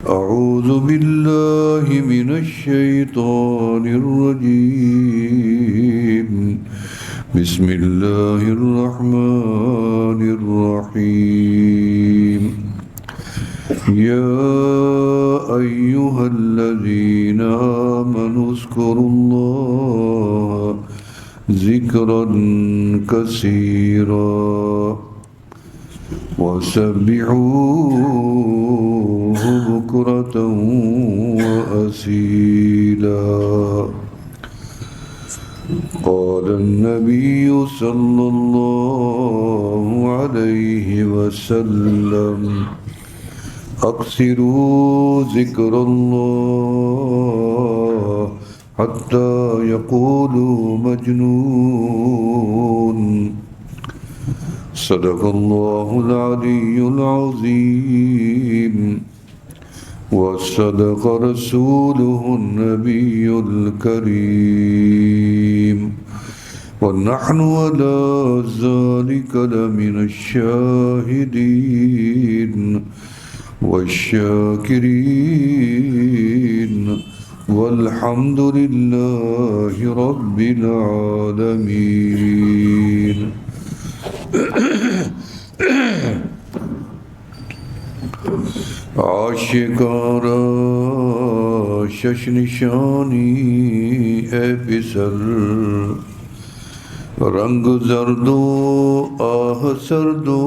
أعوذ بالله من الشيطان الرجيم بسم الله الرحمن الرحيم يا أيها الذين آمنوا اذكروا الله ذكرا كثيرا وسبحوه بكرة وأصيلا قال النبي صلى الله عليه وسلم أكثروا ذكر الله حتى يقولوا مجنون صدق الله العلي العظيم وصدق رسوله النبي الكريم ونحن على ذلك لمن الشاهدين والشاكرين والحمد لله رب العالمين عاشقارا ششنشانی اے پسر رنگ زردو آہ سردو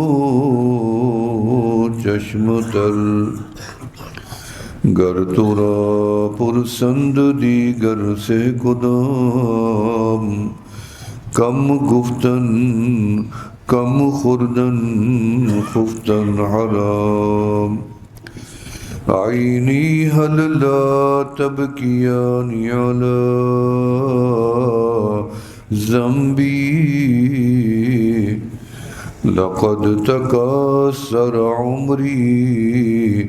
چشم تر گر تورا پرسند دیگر سے کدام کم گفتن کم خوردن خفتن حرام عینی حل لا تبکیانی علی ذنبی لقد تکاثر عمری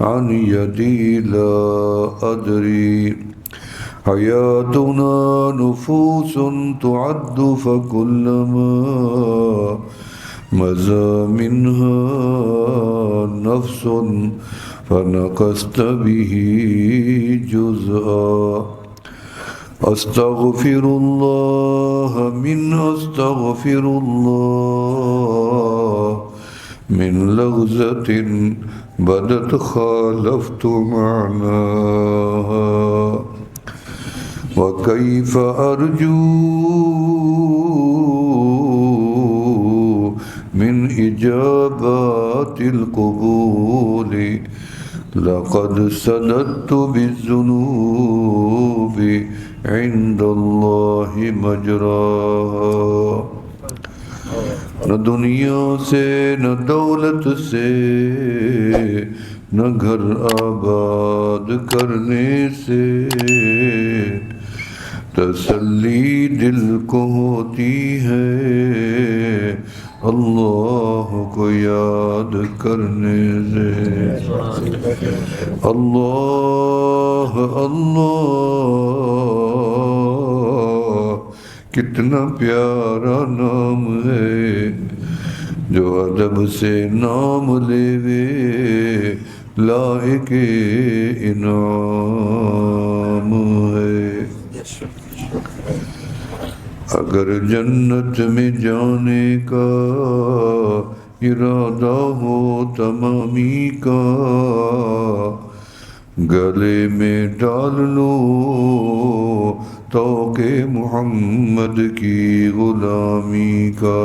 عن یدی لا ادری حیاتنا نفوس تعد فكلما مضى منها نفس فنقصت به جزءا استغفر الله من لغزة بدت خالفت معناها وكيف أرجو من إجابات القبول لقد سددت بالذنوب عند الله مجراها نہ دنیا سے نہ دولت سے نہ گھر آباد کرنے سے تسلی دل کو ہوتی ہے اللہ کو یاد کرنے سے اللہ اللہ کتنا پیارا نام ہے جو ادب سے نام لیوے لائق انعام ہے اگر جنت میں جانے کا ارادہ ہو تمامی کا گلے میں ڈال لو توق محمد کی غلامی کا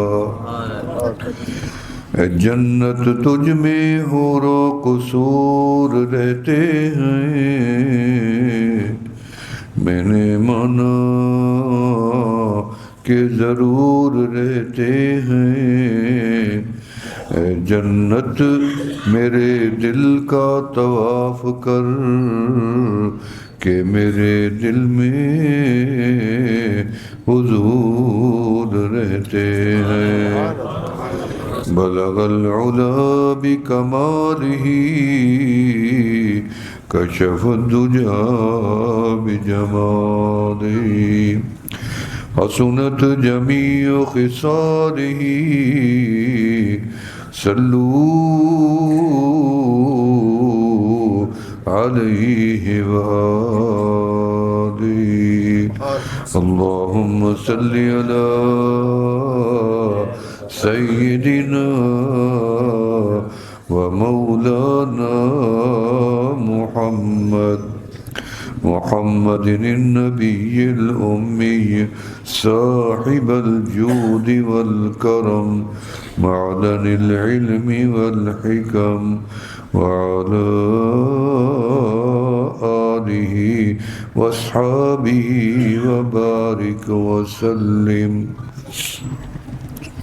اے جنت تجھ میں حور و قصور رہتے ہیں میں نے مانا کہ ضرور رہتے ہیں اے جنت میرے دل کا طواف کر کہ میرے دل میں حضور رہتے ہیں بلغ العلا بکمالہ کشف الدجا بجمالہ حسنت جمیع خصالہ صلو عليه وآله اللهم صل على سيدنا ومولانا محمد النبي الأمي صاحب الجود والكرم معدن العلم والحكم وعلى آله واصحابه وبارك وسلم۔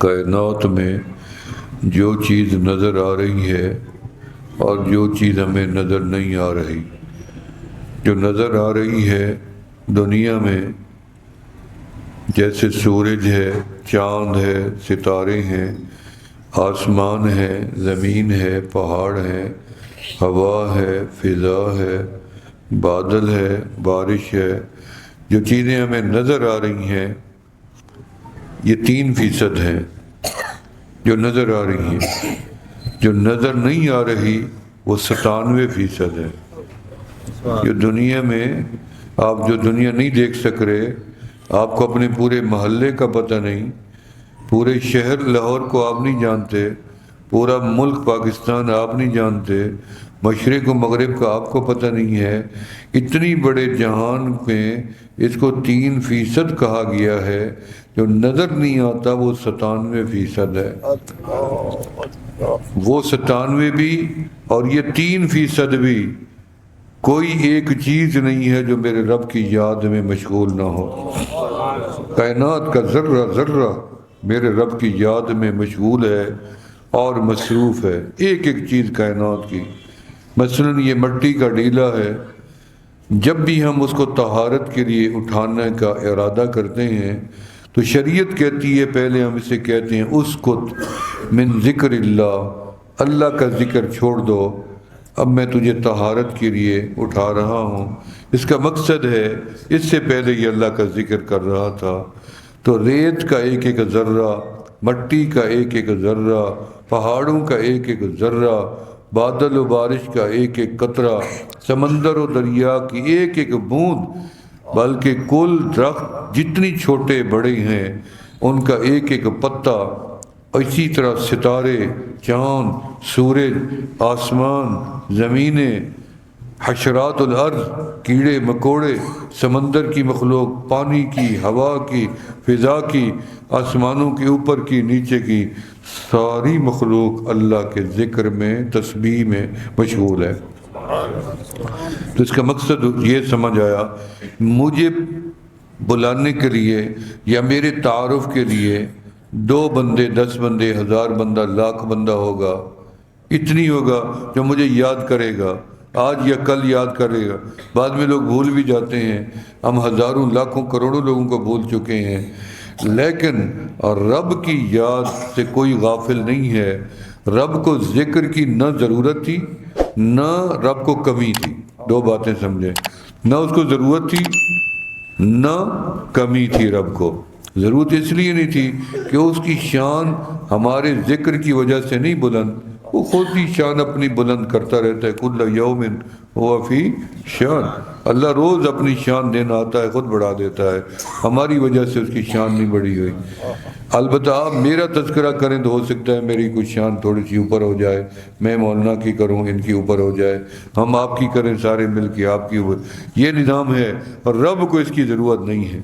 کائنات میں جو چیز نظر آ رہی ہے اور جو چیز ہمیں نظر نہیں آ رہی، جو نظر آ رہی ہے دنیا میں جیسے سورج ہے، چاند ہے، ستارے ہیں، آسمان ہے، زمین ہے، پہاڑ ہے، ہوا ہے، فضا ہے، بادل ہے، بارش ہے، جو چیزیں ہمیں نظر آ رہی ہیں یہ 3% ہیں جو نظر آ رہی ہیں۔ جو نظر نہیں آ رہی وہ 97% ہے۔ جو دنیا میں آپ جو دنیا نہیں دیکھ سک رہے، آپ کو اپنے پورے محلے کا پتہ نہیں، پورے شہر لاہور کو آپ نہیں جانتے، پورا ملک پاکستان آپ نہیں جانتے، مشرق و مغرب کا آپ کو پتہ نہیں ہے، اتنی بڑے جہان میں اس کو 3% کہا گیا ہے۔ جو نظر نہیں آتا وہ 97% ہے۔ وہ 97 بھی اور یہ 3% بھی کوئی ایک چیز نہیں ہے جو میرے رب کی یاد میں مشغول نہ ہو۔ کائنات کا ذرہ ذرہ میرے رب کی یاد میں مشغول ہے اور مصروف ہے، ایک ایک چیز کائنات کی۔ مثلا یہ مٹی کا ڈیلا ہے، جب بھی ہم اس کو طہارت کے لیے اٹھانے کا ارادہ کرتے ہیں تو شریعت کہتی ہے پہلے ہم اسے کہتے ہیں اسکت من ذکر اللہ، اللہ کا ذکر چھوڑ دو، اب میں تجھے طہارت کے لیے اٹھا رہا ہوں۔ اس کا مقصد ہے اس سے پہلے یہ اللہ کا ذکر کر رہا تھا۔ تو ریت کا ایک ایک ذرہ، مٹی کا ایک ایک ذرہ، پہاڑوں کا ایک ایک ذرہ، بادل و بارش کا ایک ایک قطرہ، سمندر و دریا کی ایک ایک بوند، بلکہ کل درخت جتنی چھوٹے بڑے ہیں ان کا ایک ایک پتا، اسی طرح ستارے، چاند، سورج، آسمان، زمینیں، حشرات الارض، کیڑے مکوڑے، سمندر کی مخلوق، پانی کی، ہوا کی، فضا کی، آسمانوں کے اوپر کی، نیچے کی، ساری مخلوق اللہ کے ذکر میں، تسبیح میں مشغول ہے۔ تو اس کا مقصد یہ سمجھ آیا، مجھے بلانے کے لیے یا میرے تعارف کے لیے 2 بندے، 10 بندے، 1000 بندہ، لاکھ بندہ ہوگا، اتنی ہوگا جو مجھے یاد کرے گا، آج یا کل یاد کرے گا۔ بعد میں لوگ بھول بھی جاتے ہیں، ہم ہزاروں، لاکھوں، کروڑوں لوگوں کو بھول چکے ہیں، لیکن رب کی یاد سے کوئی غافل نہیں ہے۔ رب کو ذکر کی نہ ضرورت تھی نہ رب کو کمی تھی، 2 باتیں سمجھیں، نہ اس کو ضرورت تھی نہ کمی تھی۔ رب کو ضرورت اس لیے نہیں تھی کہ اس کی شان ہمارے ذکر کی وجہ سے نہیں بلند، وہ خود ہی شان اپنی بلند کرتا رہتا ہے۔ کل یوم ہوا فی شان، اللہ روز اپنی شان دینا آتا ہے، خود بڑھا دیتا ہے، ہماری وجہ سے اس کی شان نہیں بڑھی ہوئی۔ البتہ آپ میرا تذکرہ کریں تو ہو سکتا ہے میری کچھ شان تھوڑی سی اوپر ہو جائے، میں مولانا کی کروں ان کی اوپر ہو جائے، ہم آپ کی کریں سارے مل کے آپ کی اوپر، یہ نظام ہے۔ اور رب کو اس کی ضرورت نہیں ہے،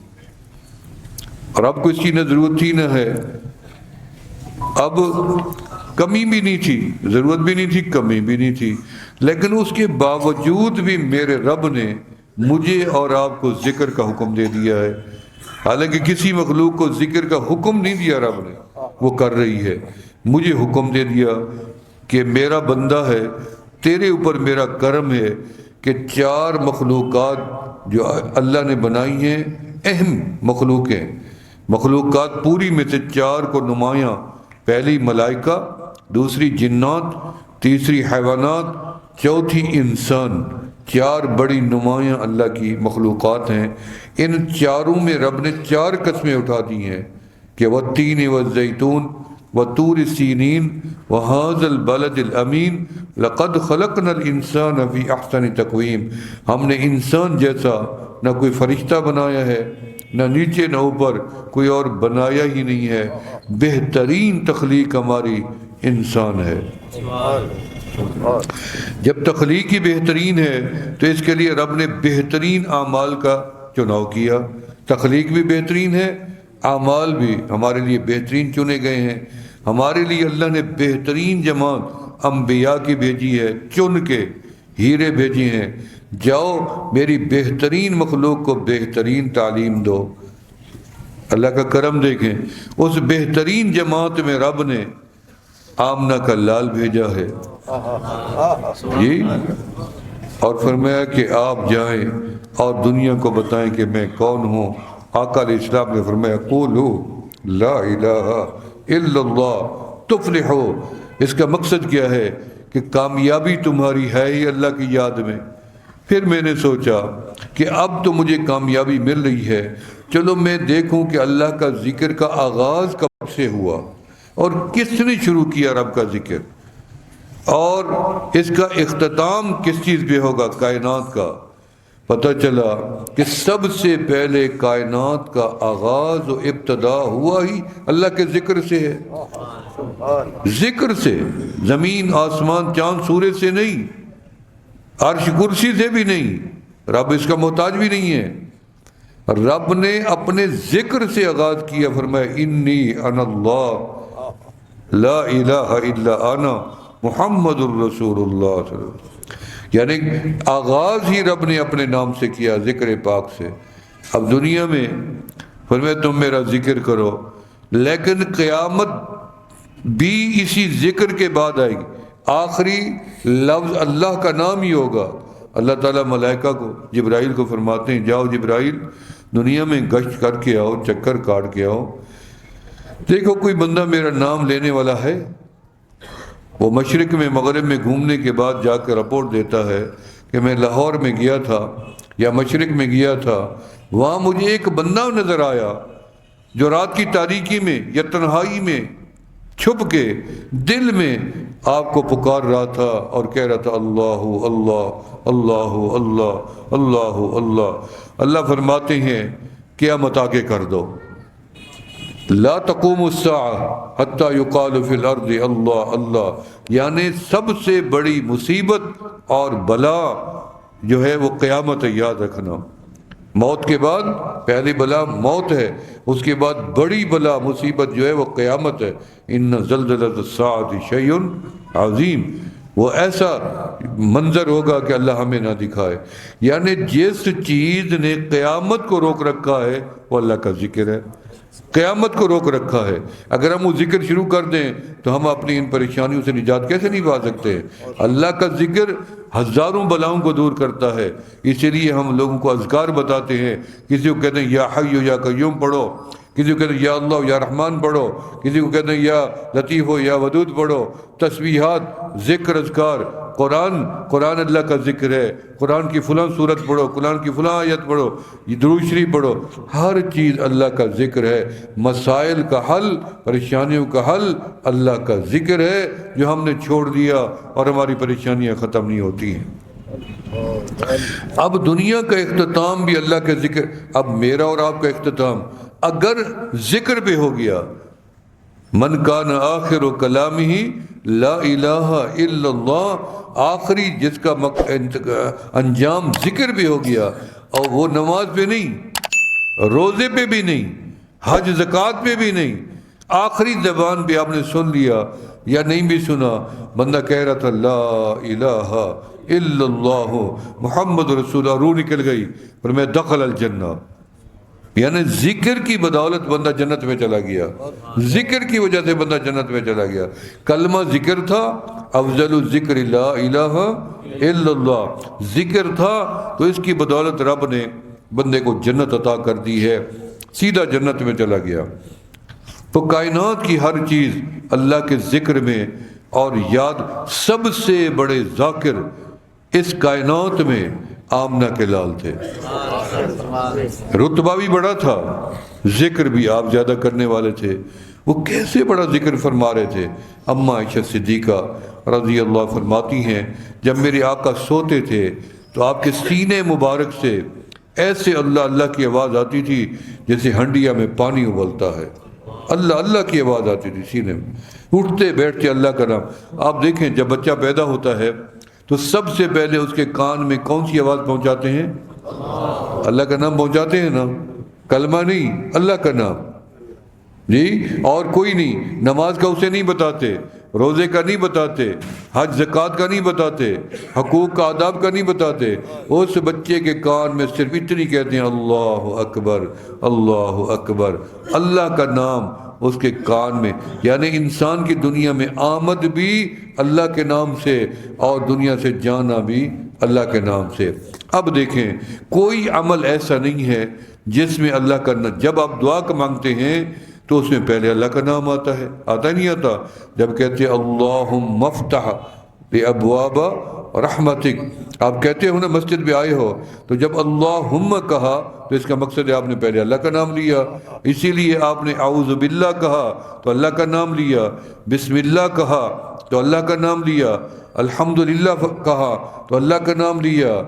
رب کو اس کی نہ ضرورت تھی نہ ہے، اب کمی بھی نہیں تھی، ضرورت بھی نہیں تھی، کمی بھی نہیں تھی، لیکن اس کے باوجود بھی میرے رب نے مجھے اور آپ کو ذکر کا حکم دے دیا ہے۔ حالانکہ کسی مخلوق کو ذکر کا حکم نہیں دیا رب نے، وہ کر رہی ہے۔ مجھے حکم دے دیا کہ میرا بندہ ہے، تیرے اوپر میرا کرم ہے کہ 4 مخلوقات جو اللہ نے بنائی ہیں، اہم مخلوقات پوری میں سے 4 کو نمایاں، پہلی ملائکہ، دوسری جنات، تیسری حیوانات، چوتھی انسان، 4 بڑی نمایاں اللہ کی مخلوقات ہیں۔ ان چاروں میں رب نے 4 قسمیں اٹھا دی ہیں کہ والتین والزیتون، وطور سینین وہذا البلد الامین لقد خلقنا الانسان فی احسن تقویم. ہم نے انسان جیسا نہ کوئی فرشتہ بنایا ہے، نہ نیچے نہ اوپر، کوئی اور بنایا ہی نہیں ہے. بہترین تخلیق ہماری انسان ہے. جب تخلیق ہی بہترین ہے تو اس کے لیے رب نے بہترین اعمال کا چناؤ کیا. تخلیق بھی بہترین ہے، اعمال بھی ہمارے لیے بہترین چنے گئے ہیں. ہمارے لیے اللہ نے بہترین جماعت انبیاء کی بھیجی ہے، چن کے ہیرے بھیجے ہیں. جاؤ میری بہترین مخلوق کو بہترین تعلیم دو. اللہ کا کرم دیکھیں، اس بہترین جماعت میں رب نے آمنہ کا لال بھیجا ہے جی، اور فرمایا کہ آپ جائیں اور دنیا کو بتائیں کہ میں کون ہوں. آقا علیہ السلام نے فرمایا قولوا لا الہ الا اللہ تفلحوا. اس کا مقصد کیا ہے کہ کامیابی تمہاری ہے ہی اللہ کی یاد میں. پھر میں نے سوچا کہ اب تو مجھے کامیابی مل رہی ہے، چلو میں دیکھوں کہ اللہ کا ذکر کا آغاز کب سے ہوا اور کس نے شروع کیا رب کا ذکر، اور اس کا اختتام کس چیز پہ ہوگا، کائنات کا. پتہ چلا کہ سب سے پہلے کائنات کا آغاز و ابتدا ہوا ہی اللہ کے ذکر سے ہے. ذکر سے، زمین آسمان چاند سورج سے نہیں، عرش کرسی سے بھی نہیں. رب اس کا محتاج بھی نہیں ہے. رب نے اپنے ذکر سے آغاز کیا. فرمایا انی انا اللہ لا الہ الا انا محمد الرسول اللہ صلی اللہ علیہ وسلم. یعنی آغاز ہی رب نے اپنے نام سے کیا، ذکر پاک سے. اب دنیا میں فرمایا تم میرا ذکر کرو، لیکن قیامت بھی اسی ذکر کے بعد آئے گی. آخری لفظ اللہ کا نام ہی ہوگا. اللہ تعالیٰ ملائکہ کو، جبرائیل کو فرماتے ہیں جاؤ جبرائیل دنیا میں گشت کر کے آؤ، چکر کاٹ کے آؤ، دیکھو کوئی بندہ میرا نام لینے والا ہے. وہ مشرق میں مغرب میں گھومنے کے بعد جا کے رپورٹ دیتا ہے کہ میں لاہور میں گیا تھا یا مشرق میں گیا تھا، وہاں مجھے ایک بندہ نظر آیا جو رات کی تاریکی میں یا تنہائی میں چھپ کے دل میں آپ کو پکار رہا تھا اور کہہ رہا تھا اللہ اللہ اللہ اللہ اللہ اللہ. اللہ فرماتے ہیں قیامت آگے کر دو. لا تقوم الساعة حتى يقال في الارض اللہ اللہ. یعنی سب سے بڑی مصیبت اور بلا جو ہے وہ قیامت ہے. یاد رکھنا، موت کے بعد پہلی بلا موت ہے، اس کے بعد بڑی بلا مصیبت جو ہے وہ قیامت ہے. ان زلزلۃ الساعۃ شیء عظیم. وہ ایسا منظر ہوگا کہ اللہ ہمیں نہ دکھائے. یعنی جس چیز نے قیامت کو روک رکھا ہے وہ اللہ کا ذکر ہے. قیامت کو روک رکھا ہے. اگر ہم وہ ذکر شروع کر دیں تو ہم اپنی ان پریشانیوں سے نجات کیسے نہیں پا سکتے؟ اللہ کا ذکر ہزاروں بلاؤں کو دور کرتا ہے. اسی لیے ہم لوگوں کو اذکار بتاتے ہیں. کسی کو کہتے ہیں یا حی یا قیوم پڑھو، کسی کو کہتے ہیں یا اللہ یا رحمان پڑھو، کسی کو کہتے ہیں یا لطیف ہو یا ودود پڑھو. تسبیحات، ذکر، اذکار. قرآن اللہ کا ذکر ہے. قرآن کی فلاں صورت پڑھو، قرآن کی فلاں آیت پڑھو، یہ درود شریف پڑھو. ہر چیز اللہ کا ذکر ہے. مسائل کا حل، پریشانیوں کا حل اللہ کا ذکر ہے جو ہم نے چھوڑ دیا اور ہماری پریشانیاں ختم نہیں ہوتی ہیں. اب دنیا کا اختتام بھی اللہ کا ذکر. اب میرا اور آپ کا اختتام اگر ذکر پہ ہو گیا، من کان آخر کلامہ لا الہ الا اللہ، آخری جس کا انجام ذکر بھی ہو گیا، اور وہ نماز پہ نہیں، روزے پہ بھی نہیں، حج زکوٰۃ پہ بھی نہیں، آخری زبان پہ آپ نے سن لیا یا نہیں بھی سنا، بندہ کہہ رہا تھا لا الہ الا اللہ محمد رسول اللہ، روح نکل گئی، پر میں دخل الجنہ. یعنی ذکر کی بدولت بندہ جنت میں چلا گیا. ذکر کی وجہ سے بندہ جنت میں چلا گیا. کلمہ ذکر تھا، افضل الذکر لا الہ الا اللہ. ذکر تھا تو اس کی بدولت رب نے بندے کو جنت عطا کر دی ہے، سیدھا جنت میں چلا گیا. تو کائنات کی ہر چیز اللہ کے ذکر میں اور یاد. سب سے بڑے ذاکر اس کائنات میں آمنہ کے لال تھے. رتبہ بھی بڑا تھا، ذکر بھی آپ زیادہ کرنے والے تھے. وہ کیسے بڑا ذکر فرما رہے تھے۔ اماں عائشہ صدیقہ رضی اللہ فرماتی ہیں جب میرے آقا سوتے تھے تو آپ کے سینے مبارک سے ایسے اللہ اللہ کی آواز آتی تھی جیسے ہنڈیا میں پانی ابلتا ہے، اللہ اللہ کی آواز آتی تھی سینے میں، اٹھتے بیٹھتے اللہ کا نام۔ آپ دیکھیں جب بچہ پیدا ہوتا ہے تو سب سے پہلے اس کے کان میں کون سی آواز پہنچاتے ہیں؟ اللہ کا نام پہنچاتے ہیں نا، کلمہ نہیں، اللہ کا نام جی، اور کوئی نہیں۔ نماز کا اسے نہیں بتاتے، روزے کا نہیں بتاتے، حج زکوٰۃ کا نہیں بتاتے، حقوق کا آداب کا نہیں بتاتے۔ اس بچے کے کان میں صرف اتنی کہتے ہیں اللہ اکبر اللہ اکبر، اللہ کا نام اس کے کان میں۔ یعنی انسان کی دنیا میں آمد بھی اللہ کے نام سے اور دنیا سے جانا بھی اللہ کے نام سے۔ اب دیکھیں کوئی عمل ایسا نہیں ہے جس میں اللہ کا نام، جب آپ دعا کا مانگتے ہیں تو اس میں پہلے اللہ کا نام آتا ہے، آتا نہیں آتا؟ جب کہتے ہیں اللہم افتح بابواب رحمتک، آپ کہتے ہو نا مسجد میں آئے ہو تو جب اللہم کہا تو اس کا مقصد ہے آپ نے پہلے اللہ کا نام لیا، اسی لیے آپ نے اعوذ باللہ کہا تو اللہ کا نام لیا، بسم اللہ کہا تو اللہ کا نام لیا، الحمدللہ کہا تو اللہ کا نام لیا،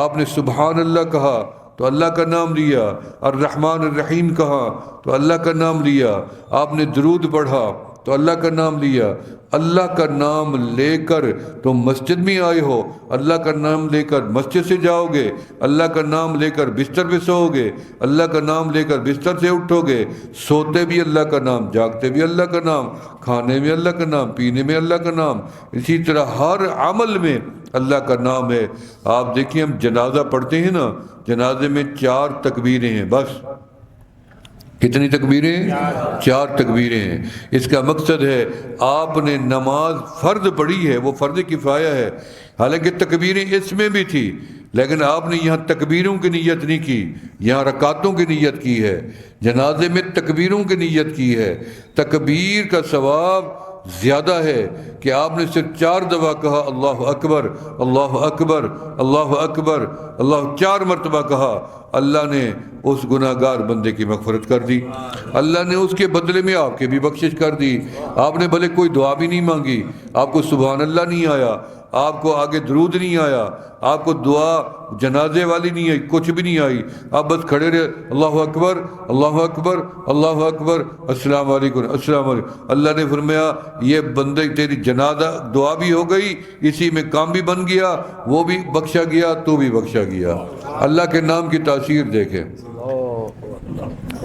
آپ نے سبحان اللہ کہا تو اللہ کا نام لیا، الرحمن الرحیم کہا تو اللہ کا نام لیا، آپ نے درود پڑھا تو اللہ کا نام لیا۔ اللہ کا نام لے کر تم مسجد میں آئے ہو، اللہ کا نام لے کر مسجد سے جاؤ گے، اللہ کا نام لے کر بستر پہ سو گے، اللہ کا نام لے کر بستر سے اٹھو گے، سوتے بھی اللہ کا نام، جاگتے بھی اللہ کا نام، کھانے میں اللہ کا نام، پینے میں اللہ کا نام، اسی طرح ہر عمل میں اللہ کا نام ہے۔ آپ دیکھیں ہم جنازہ پڑھتے ہیں نا، جنازے میں 4 تکبیریں ہیں بس۔ کتنی تکبیریں؟ 4 تکبیریں ہیں۔ اس کا مقصد ہے آپ نے نماز فرض پڑھی ہے، وہ فرض کفایہ ہے، حالانکہ تکبیریں اس میں بھی تھی، لیکن آپ نے یہاں تکبیروں کی نیت نہیں کی، یہاں رکعتوں کی نیت کی ہے۔ جنازے میں تکبیروں کی نیت کی ہے۔ تکبیر کا ثواب زیادہ ہے کہ آپ نے صرف 4 دفعہ کہا اللہ اکبر اللہ اکبر اللہ اکبر اللہ، 4 مرتبہ کہا، اللہ نے اس گناہ گار بندے کی مغفرت کر دی، اللہ نے اس کے بدلے میں آپ کے بھی بخشش کر دی۔ آپ نے بھلے کوئی دعا بھی نہیں مانگی، آپ کو سبحان اللہ نہیں آیا، آپ کو آگے درود نہیں آیا، آپ کو دعا جنازے والی نہیں آئی، کچھ بھی نہیں آئی، آپ بس کھڑے رہے اللہ اکبر اللہ اکبر اللہ اکبر السلام علیکم السلام علیکم۔ اللہ نے فرمایا یہ بندے تیری جنازہ دعا بھی ہو گئی، اسی میں کام بھی بن گیا، وہ بھی بخشا گیا، تو بھی بخشا گیا۔ اللہ کے نام کی تاثیر دیکھیں،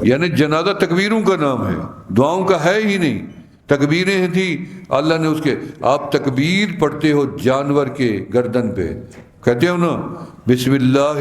یعنی جنازہ تکبیروں کا نام ہے، دعاؤں کا ہے ہی نہیں، تکبیریں تھیں۔ اللہ نے اس کے، آپ تکبیر پڑھتے ہو جانور کے گردن پہ، کہتے ہو نا بسم اللہ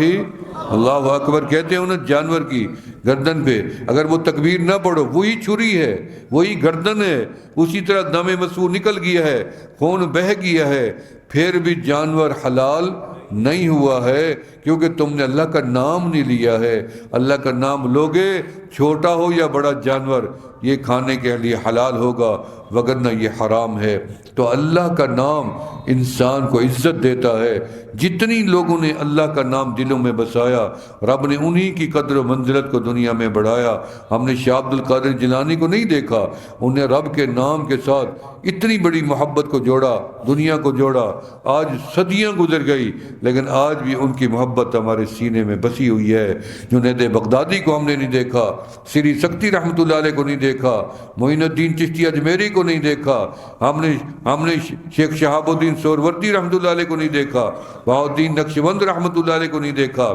اللہ اکبر، کہتے ہو نا جانور کی گردن پہ، اگر وہ تکبیر نہ پڑھو، وہی چھری ہے، وہی گردن ہے، اسی طرح دم مسفوح نکل گیا ہے، خون بہہ گیا ہے، پھر بھی جانور حلال نہیں ہوا ہے، کیونکہ تم نے اللہ کا نام نہیں لیا ہے۔ اللہ کا نام لوگے، چھوٹا ہو یا بڑا جانور، یہ کھانے کے لیے حلال ہوگا، وگرنہ یہ حرام ہے۔ تو اللہ کا نام انسان کو عزت دیتا ہے۔ جتنی لوگوں نے اللہ کا نام دلوں میں بسایا، رب نے انہی کی قدر و منزلت کو دنیا میں بڑھایا۔ ہم نے شاہ عبد القادر جیلانی کو نہیں دیکھا، انہیں رب کے نام کے ساتھ اتنی بڑی محبت کو جوڑا، دنیا کو جوڑا۔ آج صدیاں گزر گئی لیکن آج بھی ان کی محبت ہمارے سینے میں بسی ہوئی ہے۔ جنید بغدادی کو ہم نے نہیں دیکھا، سری سکتی رحمۃ اللہ علیہ کو نہیں دیکھا، معین الدین چشتی اجمیری کو نہیں دیکھا، ہم نے شیخ شہاب الدین سہروردی رحمۃ اللہ علیہ کو نہیں دیکھا، بہاء الدین نقشبند رحمۃ اللہ علیہ کو نہیں دیکھا،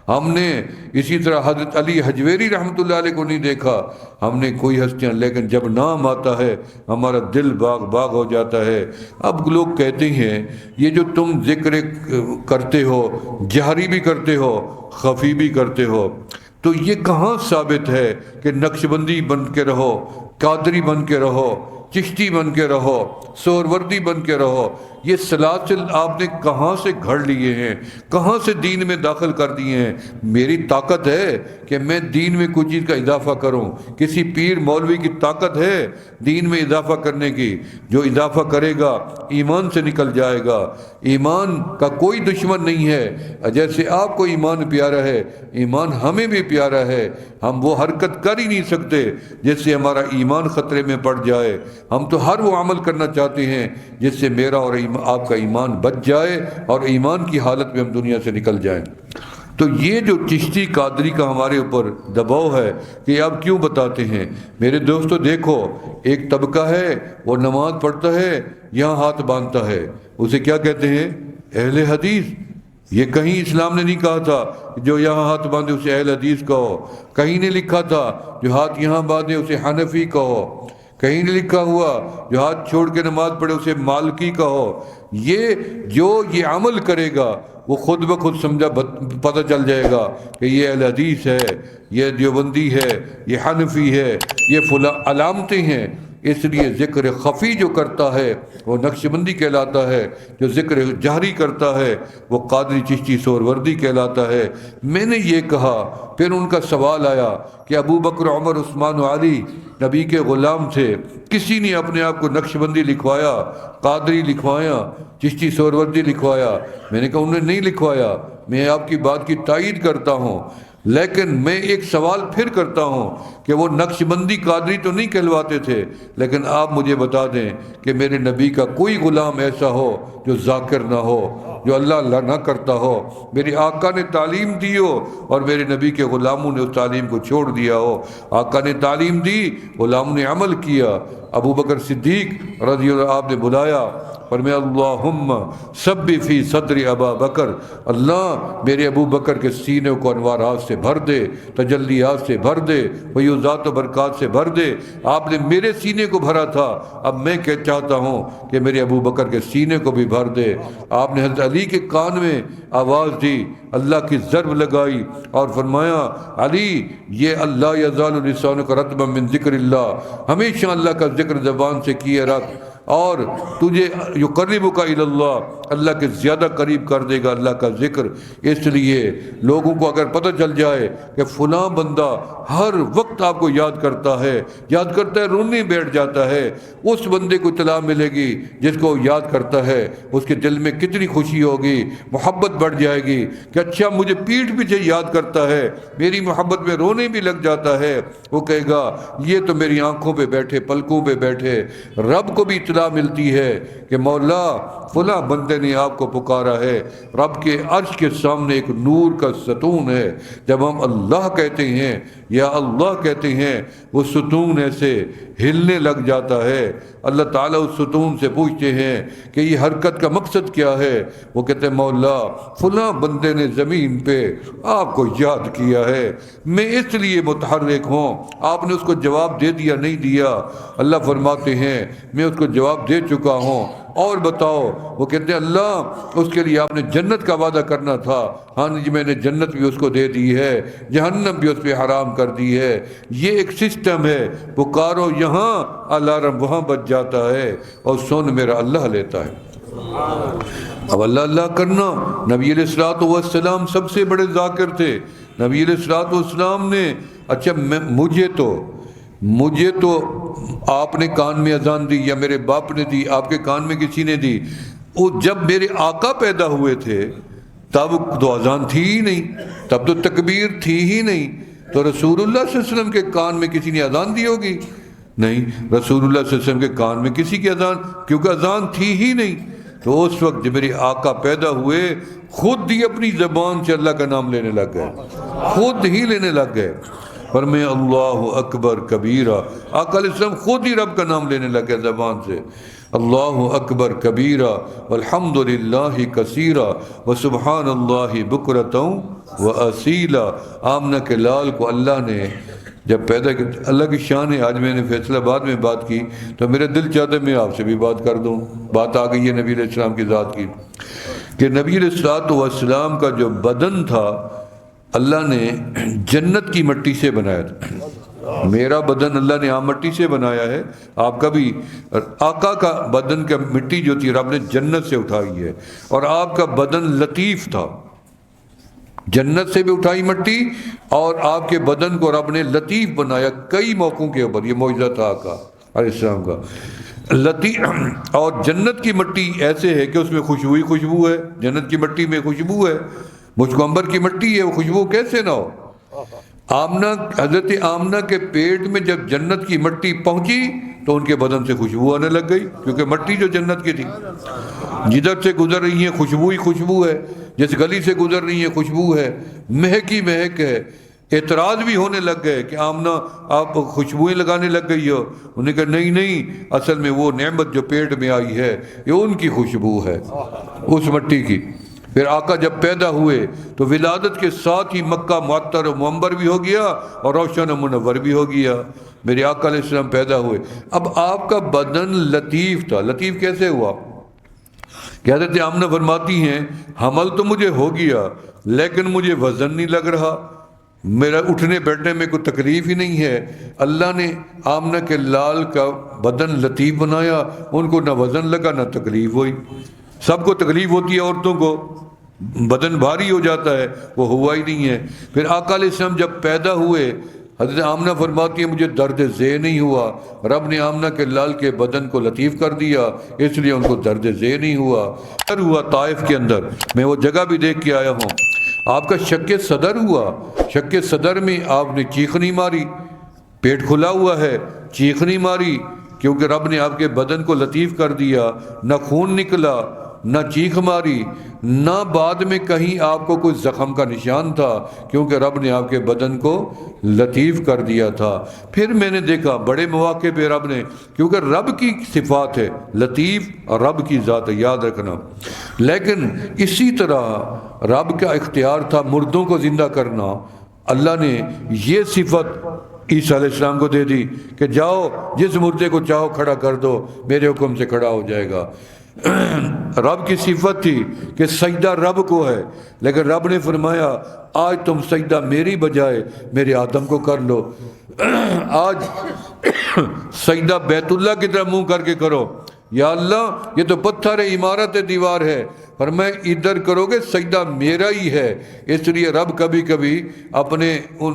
ہم نے اسی طرح حضرت علی حجویری رحمۃ اللہ علیہ کو نہیں دیکھا۔ ہم نے کوئی ہستیاں، لیکن جب نام آتا ہے ہمارا دل باغ باغ ہو جاتا ہے۔ اب لوگ کہتے ہیں یہ جو تم ذکر کرتے ہو، جہری بھی کرتے ہو خفی بھی کرتے ہو، تو یہ کہاں ثابت ہے کہ نقشبندی بن کے رہو، قادری بن کے رہو، چشتی بن کے رہو، سہروردی بن کے رہو۔ یہ سلاسل آپ نے کہاں سے گھڑ لیے ہیں، کہاں سے دین میں داخل کر دیے ہیں؟ میری طاقت ہے کہ میں دین میں کوئی چیز کا اضافہ کروں؟ کسی پیر مولوی کی طاقت ہے دین میں اضافہ کرنے کی؟ جو اضافہ کرے گا ایمان سے نکل جائے گا۔ ایمان کا کوئی دشمن نہیں ہے، جیسے آپ کو ایمان پیارا ہے ایمان ہمیں بھی پیارا ہے۔ ہم وہ حرکت کر ہی نہیں سکتے جس سے ہمارا ایمان خطرے میں پڑ جائے۔ ہم تو ہر وہ عمل کرنا چاہتے ہیں جس سے میرا اور آپ کا ایمان بچ جائے اور ایمان کی حالت میں ہم دنیا سے نکل جائیں۔ تو یہ جو چشتی قادری کا ہمارے اوپر دباؤ ہے کہ آپ کیوں بتاتے ہیں؟ میرے دوستو دیکھو، ایک طبقہ ہے وہ نماز پڑھتا ہے یہاں ہاتھ باندھتا ہے، اسے کیا کہتے ہیں؟ اہل حدیث۔ یہ کہیں اسلام نے نہیں کہا تھا جو یہاں ہاتھ باندھے اسے اہل حدیث کہو، کہیں نہیں لکھا تھا جو ہاتھ یہاں باندھے اسے حنفی کہو، کہیں نہیں لکھا ہوا جو ہاتھ چھوڑ کے نماز پڑھے اسے مالکی کہو۔ یہ عمل کرے گا وہ خود بخود سمجھا پتہ چل جائے گا کہ یہ اہل حدیث ہے، یہ دیوبندی ہے، یہ حنفی ہے، یہ فلاں علامتیں ہیں۔ اس لیے ذکر خفی جو کرتا ہے وہ نقشبندی کہلاتا ہے، جو ذکر جہری کرتا ہے وہ قادری چشتی سہروردی کہلاتا ہے۔ میں نے یہ کہا، پھر ان کا سوال آیا کہ ابو بکر عمر عثمان و علی نبی کے غلام تھے، کسی نے اپنے آپ کو نقشبندی لکھوایا، قادری لکھوایا، چشتی سہروردی لکھوایا؟ میں نے کہا انہوں نے نہیں لکھوایا، میں آپ کی بات کی تائید کرتا ہوں، لیکن میں ایک سوال پھر کرتا ہوں کہ وہ نقشبندی قادری تو نہیں کہلواتے تھے، لیکن آپ مجھے بتا دیں کہ میرے نبی کا کوئی غلام ایسا ہو جو ذاکر نہ ہو، جو اللہ نہ کرتا ہو، میرے آقا نے تعلیم دی ہو اور میرے نبی کے غلاموں نے اس تعلیم کو چھوڑ دیا ہو۔ آقا نے تعلیم دی، غلاموں نے عمل کیا۔ ابو بکر صدیق رضی اللہ آپ نے بلایا، فرمایا اللہم سب فی صدر ابا بکر، اللہ میرے ابو بکر کے سینے کو انوارات سے بھر دے، تجلیات سے بھر دے، فیوزات و برکات سے بھر دے۔ آپ نے میرے سینے کو بھرا تھا، اب میں چاہتا ہوں کہ میرے ابو بکر کے سینے کو بھی بھر دے۔ آپ نے حضرت علی کے کان میں آواز دی، اللہ کی ضرب لگائی اور فرمایا علی یہ اللہ یزال لسانک رطبا من ذکر اللہ، ہمیشہ اللہ کا ذکر زبان سے کیے رکھ، اور تجھے یقربک الی اللہ، اللہ کے زیادہ قریب کر دے گا اللہ کا ذکر۔ اس لیے لوگوں کو اگر پتہ چل جائے کہ فلاں بندہ ہر وقت آپ کو یاد کرتا ہے رونے بیٹھ جاتا ہے، اس بندے کو اطلاع ملے گی جس کو یاد کرتا ہے، اس کے دل میں کتنی خوشی ہوگی، محبت بڑھ جائے گی کہ اچھا مجھے پیٹھ پیچھے یاد کرتا ہے، میری محبت میں رونے بھی لگ جاتا ہے۔ وہ کہے گا یہ تو میری آنکھوں پہ بیٹھے، پلکوں پہ بیٹھے۔ رب کو بھی اطلاع ملتی ہے کہ مولا فلاں بندے نے آپ کو پکارا ہے۔ رب کے عرش کے سامنے ایک نور کا ستون ہے، جب ہم اللہ کہتے ہیں یا اللہ کہتے ہیں وہ ستون ایسے ہلنے لگ جاتا ہے۔ اللہ تعالیٰ اس ستون سے پوچھتے ہیں کہ یہ حرکت کا مقصد کیا ہے؟ وہ کہتے ہیں مولا فلاں بندے نے زمین پہ آپ کو یاد کیا ہے، میں اس لیے متحرک ہوں۔ آپ نے اس کو جواب دے دیا نہیں دیا؟ اللہ فرماتے ہیں میں اس کو جواب دے چکا ہوں، اور بتاؤ؟ وہ کہتے ہیں اللہ اس کے لیے آپ نے جنت کا وعدہ کرنا تھا، ہاں جی میں نے جنت بھی اس کو دے دی ہے، جہنم بھی اس پہ حرام کر دی ہے۔ یہ ایک سسٹم ہے، پکارو یہاں الارم وہاں بج جاتا ہے، اور سن میرا اللہ لیتا ہے۔ اب اللہ اللہ کرنا، نبی علیہ الصلوۃ والسلام سب سے بڑے ذاکر تھے۔ نبی علیہ الصلوۃ والسلام نے اچھا مجھے تو آپ نے کان میں اذان دی یا میرے باپ نے دی، آپ کے کان میں کسی نے دی؟ جب میرے آقا پیدا ہوئے تھے تب تو اذان تھی ہی نہیں، تب تو تکبیر تھی ہی نہیں، تو رسول اللہ صلی اللہ علیہ وسلم کے کان میں کسی نے اذان دی ہوگی؟ نہیں، رسول اللہ صلی اللہ علیہ وسلم کے کان میں کسی کی اذان، کیونکہ اذان تھی ہی نہیں۔ تو اس وقت جب میرے آقا پیدا ہوئے خود ہی اپنی زبان سے اللہ کا نام لینے لگ گئے، خود ہی لینے لگ گئے۔ فرمائے اللہ اکبر کبیرہ، آقا علیہ السلام خود ہی رب کا نام لینے لگے زبان سے، اللہ اکبر کبیرہ والحمد للہ کثیرہ وسبحان اللہ بکرۃ واصیلا۔ آمنہ کے لال کو اللہ نے جب پیدا کیا، اللہ کی شان ہے۔ آج میں نے فیصلہ آباد میں بات کی تو میرا دل چاہتا ہے میں آپ سے بھی بات کر دوں، بات آ گئی ہے نبی علیہ السلام کی ذات کی، کہ نبی علیہ السلام کا جو بدن تھا اللہ نے جنت کی مٹی سے بنایا تھا۔ میرا بدن اللہ نے عام مٹی سے بنایا ہے، آپ کا بھی آقا کا بدن کا مٹی جو تھی رب نے جنت سے اٹھائی ہے، اور آپ کا بدن لطیف تھا، جنت سے بھی اٹھائی مٹی، اور آپ کے بدن کو رب نے لطیف بنایا کئی موقعوں کے اوپر۔ یہ معجزہ تھا آقا علیہ السلام کا لطیف۔ اور جنت کی مٹی ایسے ہے کہ اس میں خوشبو ہے، جنت کی مٹی میں خوشبو ہے، مجھ کو امبر کی مٹی ہے، وہ خوشبو کیسے نہ ہو؟ حضرت آمنہ کے پیٹ میں جب جنت کی مٹی پہنچی تو ان کے بدن سے خوشبو آنے لگ گئی، کیونکہ مٹی جو جنت کی تھی، جدھر سے گزر رہی ہیں خوشبو ہی خوشبو ہے، جس گلی سے گزر رہی ہیں خوشبو ہے، مہک ہی مہک ہے۔ اعتراض بھی ہونے لگ گئے کہ آمنہ آپ خوشبوئیں لگانے لگ گئی ہو، انہوں نے کہا نہیں، اصل میں وہ نعمت جو پیٹ میں آئی ہے یہ ان کی خوشبو ہے، اس مٹی کی۔ پھر آقا جب پیدا ہوئے تو ولادت کے ساتھ ہی مکہ معطر و معمر بھی ہو گیا اور روشن و منور بھی ہو گیا، میرے آقا علیہ السلام پیدا ہوئے۔ اب آپ کا بدن لطیف تھا، لطیف کیسے ہوا کہ حضرت آمنہ فرماتی ہیں حمل تو مجھے ہو گیا لیکن مجھے وزن نہیں لگ رہا، میرا اٹھنے بیٹھنے میں کوئی تکلیف ہی نہیں ہے۔ اللہ نے آمنہ کے لال کا بدن لطیف بنایا، ان کو نہ وزن لگا نہ تکلیف ہوئی۔ سب کو تکلیف ہوتی ہے، عورتوں کو بدن بھاری ہو جاتا ہے، وہ ہوا ہی نہیں ہے۔ پھر آقا علیہ السلام جب پیدا ہوئے، حضرت آمنہ فرماتی ہے مجھے درد ذیل نہیں ہوا، رب نے آمنہ کے لال کے بدن کو لطیف کر دیا، اس لیے ان کو درد ذیل نہیں ہوا۔ طائف کے اندر میں وہ جگہ بھی دیکھ کے آیا ہوں، آپ کا شک صدر ہوا، شک صدر میں آپ نے چیخ نہیں ماری، پیٹ کھلا ہوا ہے، چیخ نہیں ماری، کیونکہ رب نے آپ کے بدن کو لطیف کر دیا، نہ خون نکلا نہ چیخ ماری، نہ بعد میں کہیں آپ کو کوئی زخم کا نشان تھا، کیونکہ رب نے آپ کے بدن کو لطیف کر دیا تھا۔ پھر میں نے دیکھا بڑے مواقع پہ رب نے، کیونکہ رب کی صفات ہے لطیف، اور رب کی ذات ہے، یاد رکھنا۔ لیکن اسی طرح رب کا اختیار تھا مردوں کو زندہ کرنا، اللہ نے یہ صفت عیسیٰ علیہ السلام کو دے دی کہ جاؤ جس مردے کو چاہو کھڑا کر دو، میرے حکم سے کھڑا ہو جائے گا۔ رب کی صفت تھی کہ سجدہ رب کو ہے، لیکن رب نے فرمایا آج تم سجدہ میری بجائے میرے آدم کو کر لو، آج سجدہ بیت اللہ کی طرف منہ کر کے کرو، یا اللہ یہ تو پتھر ہے، عمارت ہے، دیوار ہے، پر میں ادھر کرو گے سجدہ میرا ہی ہے۔ اس لیے رب کبھی کبھی اپنے ان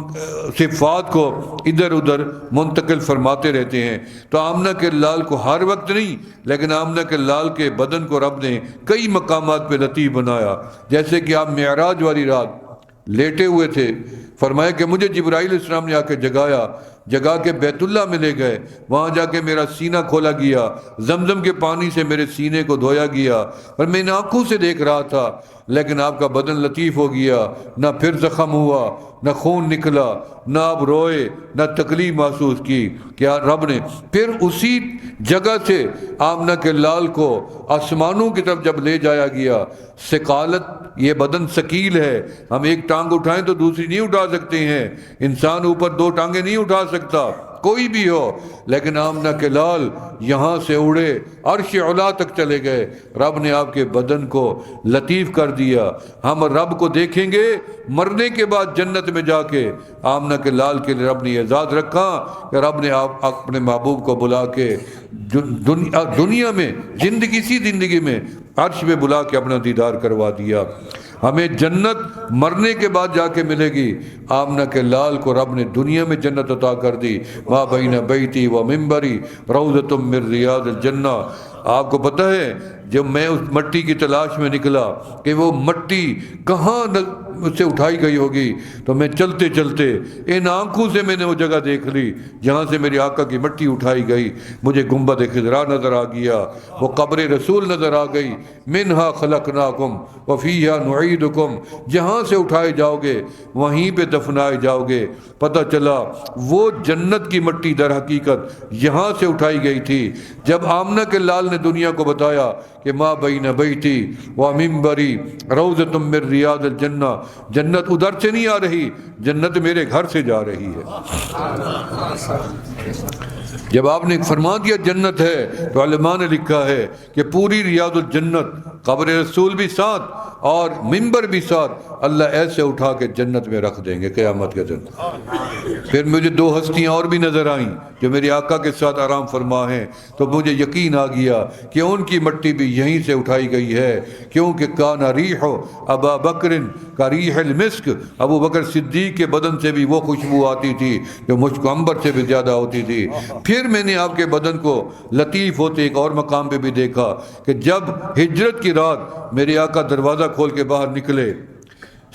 صفات کو ادھر ادھر منتقل فرماتے رہتے ہیں۔ تو آمنہ کے لال کو ہر وقت نہیں، لیکن آمنہ کے لال کے بدن کو رب نے کئی مقامات پہ لطیف بنایا، جیسے کہ آپ معراج والی رات لیٹے ہوئے تھے، فرمایا کہ مجھے جبرائیل علیہ السلام نے آ کے جگایا، جگا کے بیت اللہ میں لے گئے، وہاں جا کے میرا سینہ کھولا گیا، زمزم کے پانی سے میرے سینے کو دھویا گیا، اور میں ان آنکھوں سے دیکھ رہا تھا، لیکن آپ کا بدن لطیف ہو گیا، نہ پھر زخم ہوا، نہ خون نکلا، نہ آپ روئے، نہ تکلیف محسوس کی۔ کیا رب نے پھر اسی جگہ سے آمنہ کے لال کو آسمانوں کی طرف جب لے جایا گیا، ثقالت، یہ بدن ثقیل ہے، ہم ایک ٹانگ اٹھائیں تو دوسری نہیں اٹھا سکتے ہیں، انسان اوپر دو ٹانگیں نہیں اٹھا سکتا کوئی بھی ہو، لیکن آمنہ کے لال یہاں سے اڑے عرش علا تک چلے گئے، رب نے آپ کے بدن کو لطیف کر دیا۔ ہم رب کو دیکھیں گے مرنے کے بعد جنت میں جا کے، آمنہ کے لال کے لیے رب نے اعزاز رکھا کہ رب نے آپ اپنے محبوب کو بلا کے دنیا میں زندگی میں عرش میں بلا کے اپنا دیدار کروا دیا۔ ہمیں جنت مرنے کے بعد جا کے ملے گی، آمنہ کے لال کو رب نے دنیا میں جنت عطا کر دی۔ ما بین بیتی و منبری روضۃ من ریاض الجنہ۔ آپ کو پتہ ہے جب میں اس مٹی کی تلاش میں نکلا کہ وہ مٹی کہاں مجھ سے اٹھائی گئی ہوگی، تو میں چلتے چلتے ان آنکھوں سے میں نے وہ جگہ دیکھ لی جہاں سے میری آقا کی مٹی اٹھائی گئی، مجھے گنبد خضرا نظر آ گیا، وہ قبر رسول نظر آ گئی، منہا خلقناکم وفیہا نعیدکم، جہاں سے اٹھائے جاؤ گے وہیں پہ دفنائے جاؤ گے۔ پتہ چلا وہ جنت کی مٹی در حقیقت یہاں سے اٹھائی گئی تھی۔ جب آمنہ کے لال نے دنیا کو بتایا کہ ما بین بیتی و منبری روضۃ من ریاض الجنہ، جنت ادھر سے نہیں آ رہی، جنت میرے گھر سے جا رہی ہے۔ جب آپ نے فرما دیا جنت ہے تو علماء نے لکھا ہے کہ پوری ریاض الجنت، قبر رسول بھی ساتھ، اور منبر بھی ساتھ اللہ ایسے اٹھا کے جنت میں رکھ دیں گے قیامت کے دن۔ پھر مجھے دو ہستیاں اور بھی نظر آئیں جو میرے آقا کے ساتھ آرام فرما ہیں، تو مجھے یقین آ گیا کہ ان کی مٹی بھی یہیں سے اٹھائی گئی ہے، کیونکہ کانا ریح ابا بکر کا ریح المسک، ابو بکر صدیق کے بدن سے بھی وہ خوشبو آتی تھی جو مشک عنبر سے بھی زیادہ ہوتی تھی۔ پھر میں نے آپ کے بدن کو لطیف ہوتے ایک اور مقام پہ بھی دیکھا کہ جب ہجرت کی رات میرے آقا دروازہ کھول کے باہر نکلے،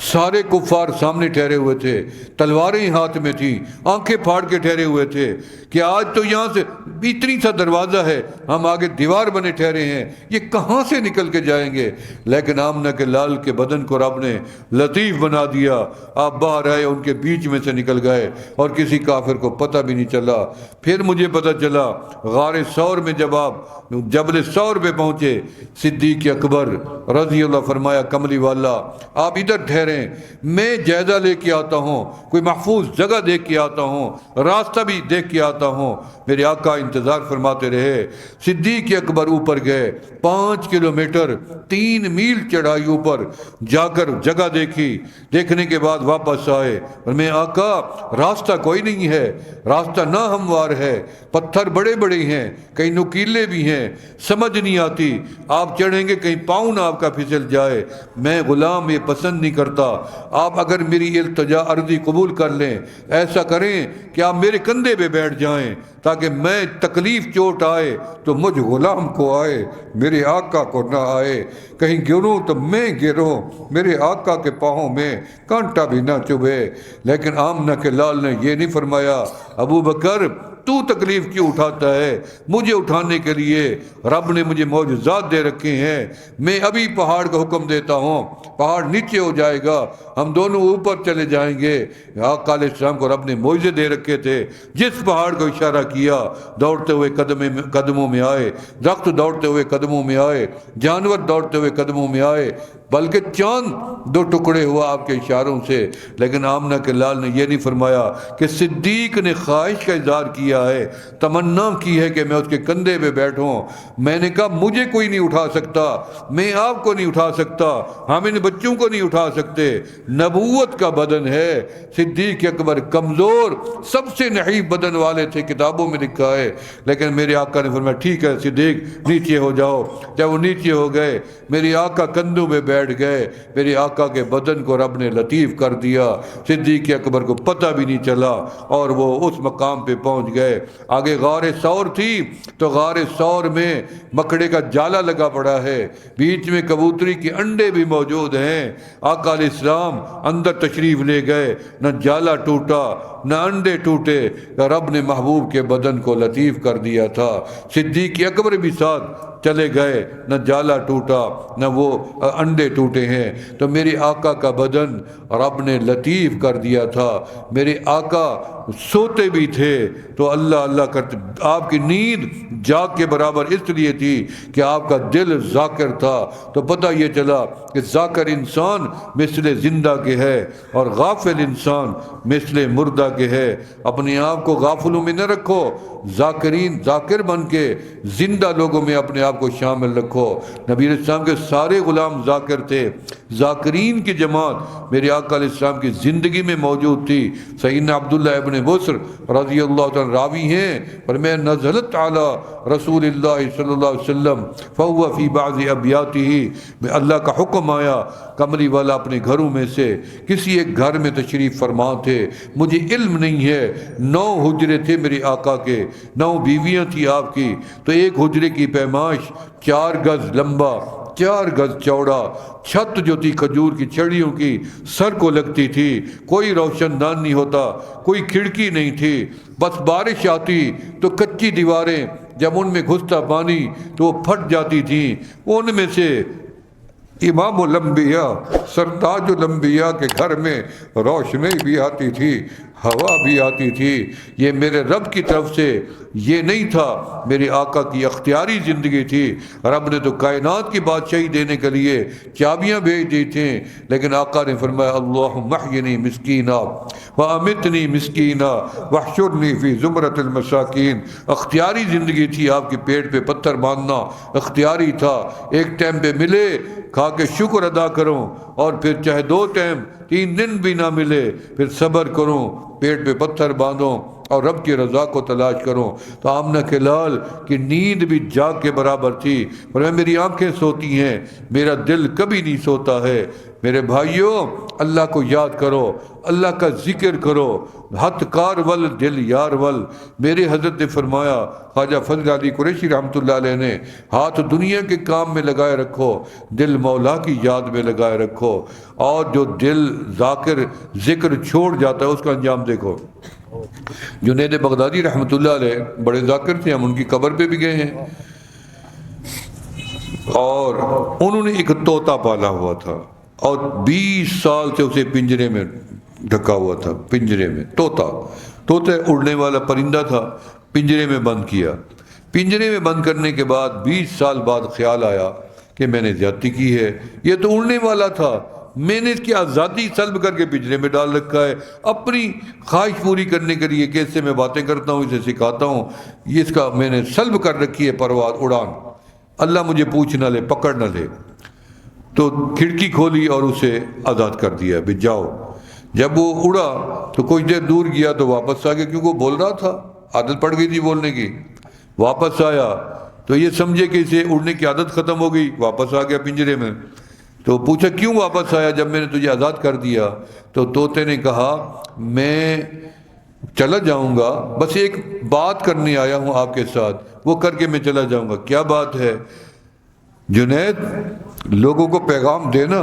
سارے کفار سامنے ٹھہرے ہوئے تھے، تلواریں ہاتھ میں تھیں، آنکھیں پھاڑ کے ٹھہرے ہوئے تھے کہ آج تو یہاں سے اتنی سا دروازہ ہے، ہم آگے دیوار بنے ٹھہرے ہیں، یہ کہاں سے نکل کے جائیں گے؟ لیکن آمنہ کے لال کے بدن کو رب نے لطیف بنا دیا، آپ باہر آئے، ان کے بیچ میں سے نکل گئے اور کسی کافر کو پتہ بھی نہیں چلا۔ پھر مجھے پتہ چلا غار ثور میں جب آپ جبل ثور پہ پہنچے، صدیق اکبر رضی اللہ فرمایا کملی والا آپ ادھر ٹھہرے، میں جائزہ لے کے آتا ہوں، کوئی محفوظ جگہ دیکھ کے آتا ہوں، راستہ بھی دیکھ کے آتا ہوں۔ میرے آقا انتظار فرماتے رہے۔ صدیق اکبر اوپر گئے، 5 کلومیٹر 3 میل چڑھائی اوپر جا کر جگہ دیکھی، دیکھنے کے بعد واپس آئے اور میں آقا راستہ کوئی نہیں ہے، راستہ ناہموار ہے، پتھر بڑے بڑے ہیں، کہیں نکیلے بھی ہیں، سمجھ نہیں آتی، آپ چڑھیں گے کہیں پاؤں نہ آپ کا پھسل جائے، میں غلام یہ پسند نہیں کرتا، آپ اگر میری التجا عرضی قبول کر لیں، ایسا کریں کہ آپ میرے کندھے پہ بیٹھ جائیں تاکہ میں تکلیف چوٹ آئے تو مجھ غلام کو آئے، میرے آقا کو نہ آئے، کہیں گروں تو میں گروں، میرے آقا کے پاؤں میں کانٹا بھی نہ چبھے۔ لیکن آمنہ کے لال نے یہ نہیں فرمایا، ابو بکر تو تکلیف کیوں اٹھاتا ہے؟ مجھے اٹھانے کے لیے رب نے مجھے معجزات دے رکھے ہیں، میں ابھی پہاڑ کا حکم دیتا ہوں، پہاڑ نیچے ہو جائے گا، ہم دونوں اوپر چلے جائیں گے۔ آقا علیہ السلام کو رب نے معجزے دے رکھے تھے، جس پہاڑ کو اشارہ کیا دوڑتے ہوئے قدموں میں آئے، درخت دوڑتے ہوئے قدموں میں آئے، جانور دوڑتے ہوئے قدموں میں آئے، بلکہ چاند 2 ٹکڑے ہوا آپ کے اشاروں سے۔ لیکن آمنہ کے لال نے یہ نہیں فرمایا کہ صدیق نے خواہش کا اظہار کیا ہے، تمنا کی ہے کہ میں اس کے کندھے پہ بیٹھوں۔ میں نے کہا مجھے کوئی نہیں اٹھا سکتا، میں آپ کو نہیں اٹھا سکتا، ہم ان بچوں کو نہیں اٹھا سکتے، نبوت کا بدن ہے۔ صدیق اکبر کمزور سب سے نحیف بدن والے تھے، کتابوں میں لکھا ہے، لیکن میرے آقا نے فرمایا ٹھیک ہے صدیق نیچے ہو جاؤ۔ جب وہ نیچے ہو گئے، میرے آقا کندھوں پہ بیٹھ گئے، میرے آقا کے بدن کو رب نے لطیف کر دیا، صدیق اکبر کو پتہ بھی نہیں چلا اور وہ اس مقام پہ پہنچ گئے۔ آگے غار ثور تھی تو غار ثور میں مکڑے کا جالا لگا پڑا ہے، بیچ میں کبوتری کے انڈے بھی موجود ہیں۔ آقا علیہ السلام اندر تشریف لے گئے، نہ جالا ٹوٹا نہ انڈے ٹوٹے، رب نے محبوب کے بدن کو لطیف کر دیا تھا۔ صدیق اکبر بھی ساتھ چلے گئے، نہ جالا ٹوٹا نہ وہ انڈے ٹوٹے ہیں۔ تو میرے آقا کا بدن رب نے لطیف کر دیا تھا۔ میرے آقا سوتے بھی تھے تو اللہ اللہ کرتے، آپ کی نیند جاگ کے برابر اس لیے تھی کہ آپ کا دل ذاکر تھا۔ تو پتہ یہ چلا کہ ذاکر انسان مثل زندہ کے ہے اور غافل انسان مثل مردہ کے ہے۔ اپنے آپ کو غافلوں میں نہ رکھو، ذاکر بن کے زندہ لوگوں میں اپنے آپ کو شامل رکھو۔ نبی علیہ السلام کے سارے غلام ذاکر تھے، ذاکرین کی جماعت میرے آقا علیہ السلام کی زندگی میں موجود تھی۔ سیدنا عبداللہ ابن بصر رضی اللہ تعالیٰ راوی ہیں، فرمایا نزلت علی رسول اللہ صلی اللہ علیہ وسلم فہو فی بعض ابیاتہ، اللہ کا حکم آیا، کمری والا اپنے گھروں میں سے کسی ایک گھر میں تشریف فرما تھے، مجھے علم نہیں ہے، 9 حجرے تھے میرے آقا کے، 9 بیویاں تھی آپ کی، تو ایک حجرے کی پیمائش 4 گز لمبا 4 گز چوڑا، چھت جو تھی کھجور کی چھڑیوں کی سر کو لگتی تھی، کوئی روشن دان نہیں ہوتا، کوئی کھڑکی نہیں تھی، بس بارش آتی تو کچی دیواریں جب ان میں گھستا پانی تو وہ پھٹ جاتی تھیں۔ ان میں سے امام الانبیاء سرتاج الانبیاء کے گھر میں روشنی بھی آتی تھی، ہوا بھی آتی تھی۔ یہ میرے رب کی طرف سے یہ نہیں تھا، میرے آقا کی اختیاری زندگی تھی۔ رب نے تو کائنات کی بادشاہی دینے کے لیے چابیاں بھیج دی تھیں، لیکن آقا نے فرمایا اللہم احینی مسکینا وَأَمِتْنِي مِسْكِينًا وَاحْشُرْنِي فِي زُمْرَةِ الْمَسَاكِينَ۔ اختیاری زندگی تھی آپ کی، پیٹ پہ پتھر باندھنا اختیاری تھا، ایک ٹائم پہ ملے کھا کے شکر ادا کروں، اور پھر چاہے 2 ٹائم 3 دن بھی نہ ملے پھر صبر کروں، پیٹ پہ پتھر باندھوں اور رب کی رضا کو تلاش کروں۔ تو آمنہ کے لال کی نیند بھی جاگ کے برابر تھی، اور میری آنکھیں سوتی ہیں، میرا دل کبھی نہیں سوتا ہے۔ میرے بھائیوں، اللہ کو یاد کرو، اللہ کا ذکر کرو، ہتھ کار ول دل یار ول۔ میرے حضرت نے فرمایا، خواجہ فضل علی قریشی رحمۃ اللہ علیہ نے، ہاتھ دنیا کے کام میں لگائے رکھو، دل مولا کی یاد میں لگائے رکھو، اور جو دل ذکر چھوڑ جاتا ہے اس کا انجام دیکھو۔ جنید بغدادی رحمۃ اللہ علیہ بڑے ذاکر تھے، ہم ان کی قبر پہ بھی گئے ہیں، اور انہوں نے ایک طوطا پالا ہوا تھا، اور 20 سال سے اسے پنجرے میں ڈھکا ہوا تھا، پنجرے میں۔ طوطا اڑنے والا پرندہ تھا، پنجرے میں بند کیا۔ پنجرے میں بند کرنے کے بعد 20 سال بعد خیال آیا کہ میں نے زیادتی کی ہے، یہ تو اڑنے والا تھا، میں نے اس کی آزادی سلب کر کے پنجرے میں ڈال رکھا ہے، اپنی خواہش پوری کرنے کے لیے کہ اس سے میں باتیں کرتا ہوں، اسے سکھاتا ہوں، یہ اس کا میں نے سلب کر رکھی ہے پرواز، اڑان۔ اللہ مجھے پوچھ نہ لے، پکڑ نہ لے۔ تو کھڑکی کھولی اور اسے آزاد کر دیا، بھی جاؤ۔ جب وہ اڑا تو کچھ دیر دور گیا تو واپس آ گیا، کیونکہ وہ بول رہا تھا، عادت پڑ گئی تھی بولنے کی۔ واپس آیا تو یہ سمجھے کہ اسے اڑنے کی عادت ختم ہو گئی، واپس آ گیا پنجرے میں۔ تو پوچھا کیوں واپس آیا جب میں نے تجھے آزاد کر دیا؟ تو طوطے نے کہا میں چلا جاؤں گا، بس ایک بات کرنے آیا ہوں آپ کے ساتھ، وہ کر کے میں چلا جاؤں گا۔ کیا بات ہے؟ جنید، لوگوں کو پیغام دینا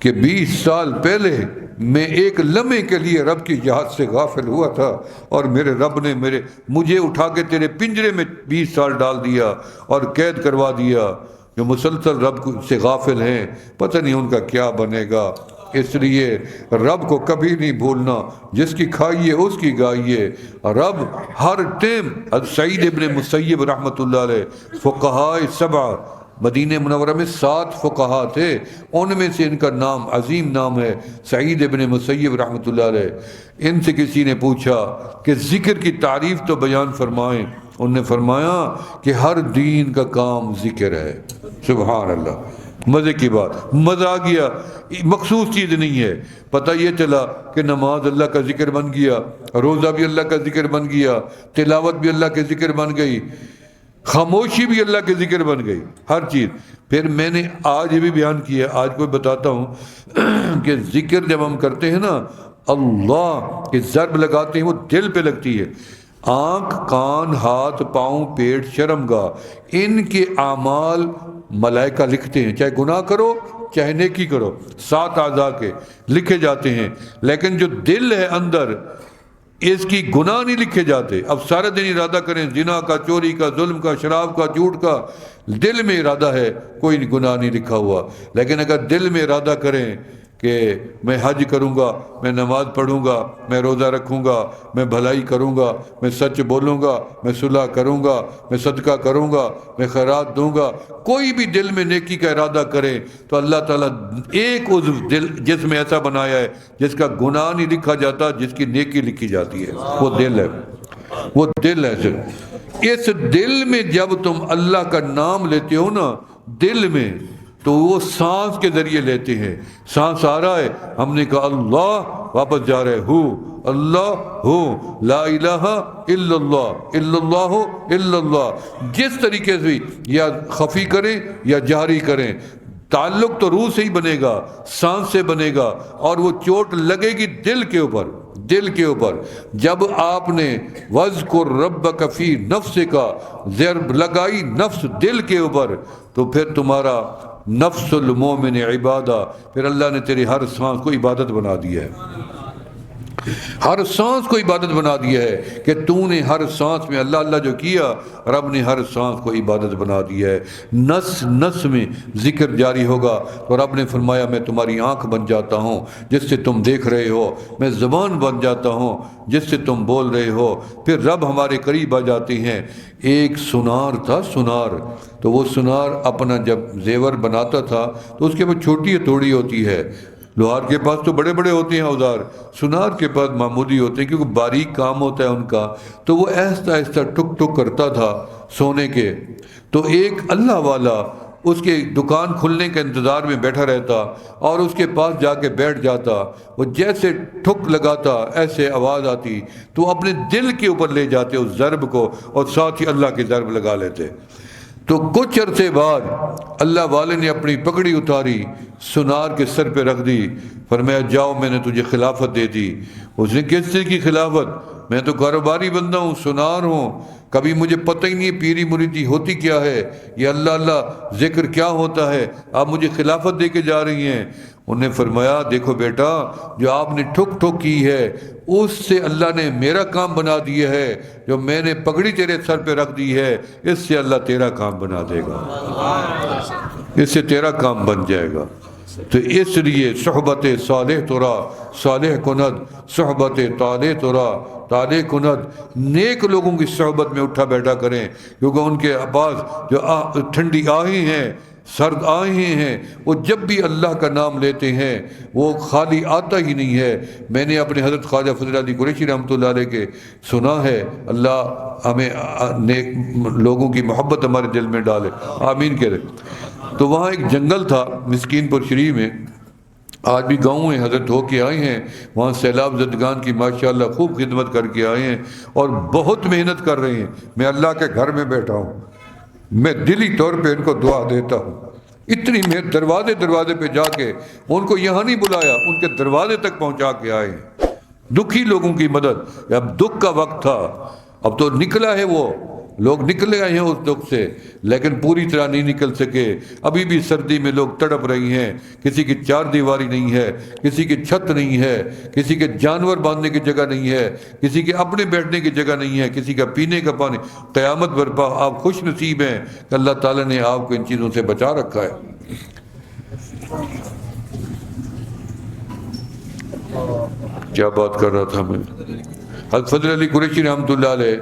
کہ 20 سال پہلے میں ایک لمحے کے لیے رب کی یاد سے غافل ہوا تھا، اور میرے رب نے مجھے اٹھا کے تیرے پنجرے میں 20 سال ڈال دیا اور قید کروا دیا۔ جو مسلسل رب سے غافل ہیں، پتہ نہیں ان کا کیا بنے گا۔ اس لیے رب کو کبھی نہیں بھولنا، جس کی کھائیے اس کی گائیے۔ رب ہر ٹائم۔ سعید ابن مسیب رحمۃ اللہ علیہ، فقہائے 7، مدینہ منورہ میں 7 فقہا تھے، ان میں سے ان کا نام عظیم نام ہے سعید ابن مسیب رحمۃ اللہ علیہ۔ ان سے کسی نے پوچھا کہ ذکر کی تعریف تو بیان فرمائیں، انہوں نے فرمایا کہ ہر دین کا کام ذکر ہے۔ سبحان اللہ، مزے کی بات، مزہ آ گیا۔ مخصوص چیز نہیں ہے، پتہ یہ چلا کہ نماز اللہ کا ذکر بن گیا، روزہ بھی اللہ کا ذکر بن گیا، تلاوت بھی اللہ کے ذکر بن گئی، خاموشی بھی اللہ کے ذکر بن گئی، ہر چیز۔ پھر میں نے آج بھی بیان کیا، آج کو بتاتا ہوں کہ ذکر جب ہم کرتے ہیں نا، اللہ کی ضرب لگاتے ہیں، وہ دل پہ لگتی ہے۔ آنکھ، کان، ہاتھ، پاؤں، پیٹ، شرمگاہ، ان کے اعمال ملائکہ لکھتے ہیں، چاہے گناہ کرو چاہے نیکی کرو، 7 اعضاء کے لکھے جاتے ہیں۔ لیکن جو دل ہے اندر، اس کی گناہ نہیں لکھے جاتے۔ اب سارا دن ارادہ کریں زنا کا، چوری کا، ظلم کا، شراب کا، جھوٹ کا، دل میں ارادہ ہے، کوئی گناہ نہیں لکھا ہوا۔ لیکن اگر دل میں ارادہ کریں کہ میں حج کروں گا، میں نماز پڑھوں گا، میں روزہ رکھوں گا، میں بھلائی کروں گا، میں سچ بولوں گا، میں صلح کروں گا، میں صدقہ کروں گا، میں خیرات دوں گا، کوئی بھی دل میں نیکی کا ارادہ کرے تو اللہ تعالیٰ ایک عضو دل جس میں ایسا بنایا ہے جس کا گناہ نہیں لکھا جاتا، جس کی نیکی لکھی جاتی ہے، وہ دل ہے، وہ دل ہے صرف۔ اس دل میں جب تم اللہ کا نام لیتے ہو نا، دل میں، تو وہ سانس کے ذریعے لیتے ہیں۔ سانس آ رہا ہے، ہم نے کہا اللہ، واپس جا رہے ہو، اللہ ہو، لا الہ الا اللہ، الا اللہ الا اللہ۔ جس طریقے سے یا خفی کریں یا جہری کریں، تعلق تو روح سے ہی بنے گا، سانس سے بنے گا، اور وہ چوٹ لگے گی دل کے اوپر، دل کے اوپر۔ جب آپ نے وَاذْكُرْ رَبَّكَ فِي نَفْسِكَ ضرب لگائی نفس دل کے اوپر، تو پھر تمہارا نفس المومن عبادہ، پھر اللہ نے تیری ہر سانس کو عبادت بنا دیا ہے، ہر سانس کو عبادت بنا دیا ہے کہ تو نے ہر سانس میں اللہ اللہ جو کیا، رب نے ہر سانس کو عبادت بنا دیا ہے۔ نس نس میں ذکر جاری ہوگا تو رب نے فرمایا میں تمہاری آنکھ بن جاتا ہوں جس سے تم دیکھ رہے ہو، میں زبان بن جاتا ہوں جس سے تم بول رہے ہو۔ پھر رب ہمارے قریب آ جاتے ہیں۔ ایک سنار تھا، سنار، تو وہ سنار اپنا جب زیور بناتا تھا تو اس کے اوپر چھوٹی ہتھوڑی ہوتی ہے، لوہار کے پاس تو بڑے بڑے ہوتے ہیں اوزار، سونار کے پاس معمولی ہوتے ہیں، کیونکہ باریک کام ہوتا ہے ان کا۔ تو وہ آہستہ آہستہ ٹک ٹک کرتا تھا سونے کے، تو ایک اللہ والا اس کے دکان کھلنے کے انتظار میں بیٹھا رہتا اور اس کے پاس جا کے بیٹھ جاتا۔ وہ جیسے ٹھک لگاتا ایسے آواز آتی تو اپنے دل کے اوپر لے جاتے اس ضرب کو، اور ساتھ ہی اللہ کی ضرب لگا لیتے۔ تو کچھ عرصے بعد اللہ والے نے اپنی پگڑی اتاری، سونار کے سر پہ رکھ دی، فرمایا جاؤ میں نے تجھے خلافت دے دی۔ اس نے کس چیز کی خلافت؟ میں تو کاروباری بندہ ہوں، سونار ہوں، کبھی مجھے پتہ ہی نہیں پیری مریدی ہوتی کیا ہے، یہ اللہ اللہ ذکر کیا ہوتا ہے، آپ مجھے خلافت دے کے جا رہی ہیں۔ انہوں نے فرمایا دیکھو بیٹا، جو آپ نے ٹھک ٹھک کی ہے اس سے اللہ نے میرا کام بنا دیا ہے، جو میں نے پگڑی تیرے سر پہ رکھ دی ہے اس سے اللہ تیرا کام بنا دے گا، اس سے تیرا کام بن جائے گا۔ تو اس لیے صحبت صالح ترا صالح کند، صحبت طالح ترا طالح کند، نیک لوگوں کی صحبت میں اٹھا بیٹھا کریں، کیونکہ ان کے پاس جو ٹھنڈی آہیں ہیں، سرد آہیں ہیں، وہ جب بھی اللہ کا نام لیتے ہیں وہ خالی آتا ہی نہیں ہے۔ میں نے اپنے حضرت خواجہ فضل علی قریشی رحمۃ اللہ علیہ کے سنا ہے، اللہ ہمیں نیک لوگوں کی محبت ہمارے دل میں ڈالے، آمین کہہ رہے۔ تو وہاں ایک جنگل تھا مسکین پور شریف میں، آج بھی گاؤں ہیں، حضرت ہو کے آئے ہیں وہاں، سیلاب زدگان کی ماشاءاللہ خوب خدمت کر کے آئے ہیں اور بہت محنت کر رہے ہیں۔ میں اللہ کے گھر میں بیٹھا ہوں، میں دلی طور پہ ان کو دعا دیتا ہوں، اتنی میں دروازے پہ جا کے ان کو یہاں نہیں بلایا، ان کے دروازے تک پہنچا کے آئے ہیں، دکھی لوگوں کی مدد۔ اب دکھ کا وقت تھا، اب تو نکلا ہے، وہ لوگ نکلے آئے ہیں اس دکھ سے، لیکن پوری طرح نہیں نکل سکے۔ ابھی بھی سردی میں لوگ تڑپ رہی ہیں، کسی کی چار دیواری نہیں ہے، کسی کی چھت نہیں ہے، کسی کے جانور باندھنے کی جگہ نہیں ہے، کسی کے اپنے بیٹھنے کی جگہ نہیں ہے، کسی کا پینے کا پانی۔ قیامت برپا، آپ خوش نصیب ہیں کہ اللہ تعالیٰ نے آپ کو ان چیزوں سے بچا رکھا ہے۔ کیا بات کر رہا تھا میں؟ حضرت فضل علی قریشی رحمۃ اللہ علیہ،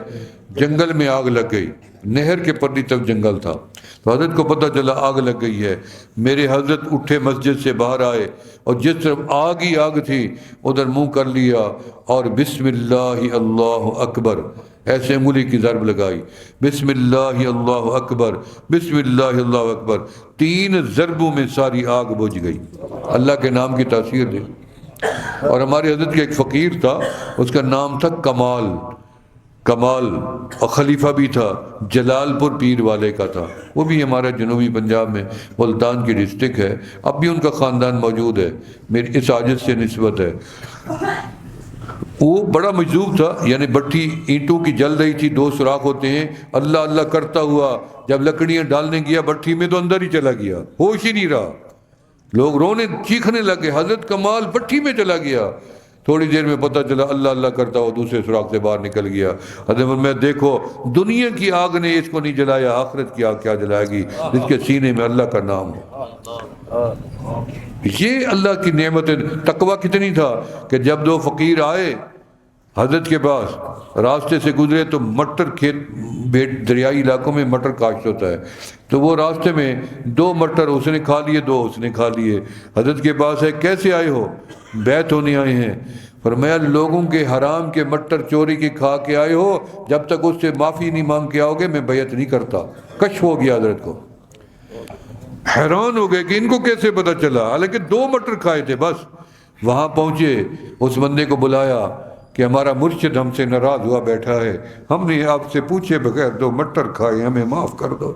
جنگل میں آگ لگ گئی، نہر کے پرلی طرف جنگل تھا، تو حضرت کو پتہ چلا آگ لگ گئی ہے۔ میرے حضرت اٹھے، مسجد سے باہر آئے اور جس طرف آگ ہی آگ تھی ادھر منہ کر لیا اور بسم اللہ اللہ اکبر ایسے انگلی کی ضرب لگائی، بسم اللہ اللہ اکبر، بسم اللہ اللہ اکبر، 3 ضربوں میں ساری آگ بجھ گئی۔ اللہ کے نام کی تاثیر دے۔ اور ہمارے حضرت کے ایک فقیر تھا، اس کا نام تھا کمال، اور خلیفہ بھی تھا، جلال پور پیر والے کا تھا، وہ بھی ہمارا جنوبی پنجاب میں ملتان کی ڈسٹرکٹ ہے، اب بھی ان کا خاندان موجود ہے، میری اس عاجز سے نسبت ہے۔ وہ بڑا مجذوب تھا، یعنی بٹھی اینٹوں کی جل رہی تھی، 2 سوراخ ہوتے ہیں، اللہ اللہ کرتا ہوا جب لکڑیاں ڈالنے گیا بٹھی میں تو اندر ہی چلا گیا، ہوش ہی نہیں رہا، لوگ رونے چیخنے لگے، حضرت کمال بٹھی میں چلا گیا۔ تھوڑی دیر میں پتہ چلا اللہ اللہ کرتا ہوا دوسرے سوراخ سے باہر نکل گیا۔ حضرت میں دیکھو دنیا کی آگ نے اس کو نہیں جلایا، آخرت کی آگ کیا جلائے گی جس کے سینے میں اللہ کا نام ہو۔ یہ اللہ کی نعمت۔ تقویٰ کتنی تھا کہ جب 2 فقیر آئے حضرت کے پاس، راستے سے گزرے تو مٹر کھیت، دریائی علاقوں میں مٹر کاشت ہوتا ہے، تو وہ راستے میں 2 مٹر اس نے کھا لیے، 2 اس نے کھا لیے۔ حضرت کے پاس ہے، کیسے آئے ہو؟ بیعت ہونے آئے ہیں۔ فرمایا لوگوں کے حرام کے مٹر چوری کے کھا کے آئے ہو، جب تک اس سے معافی نہیں مانگ کے آؤ گے میں بیعت نہیں کرتا۔ کشف ہو گیا حضرت کو، حیران ہو گئے کہ ان کو کیسے پتہ چلا، حالانکہ 2 مٹر کھائے تھے بس۔ وہاں پہنچے، اس بندے کو بلایا کہ ہمارا مرشد ہم سے ناراض ہوا بیٹھا ہے، ہم نے آپ سے پوچھے بغیر 2 مٹر کھائے، ہمیں معاف کر دو۔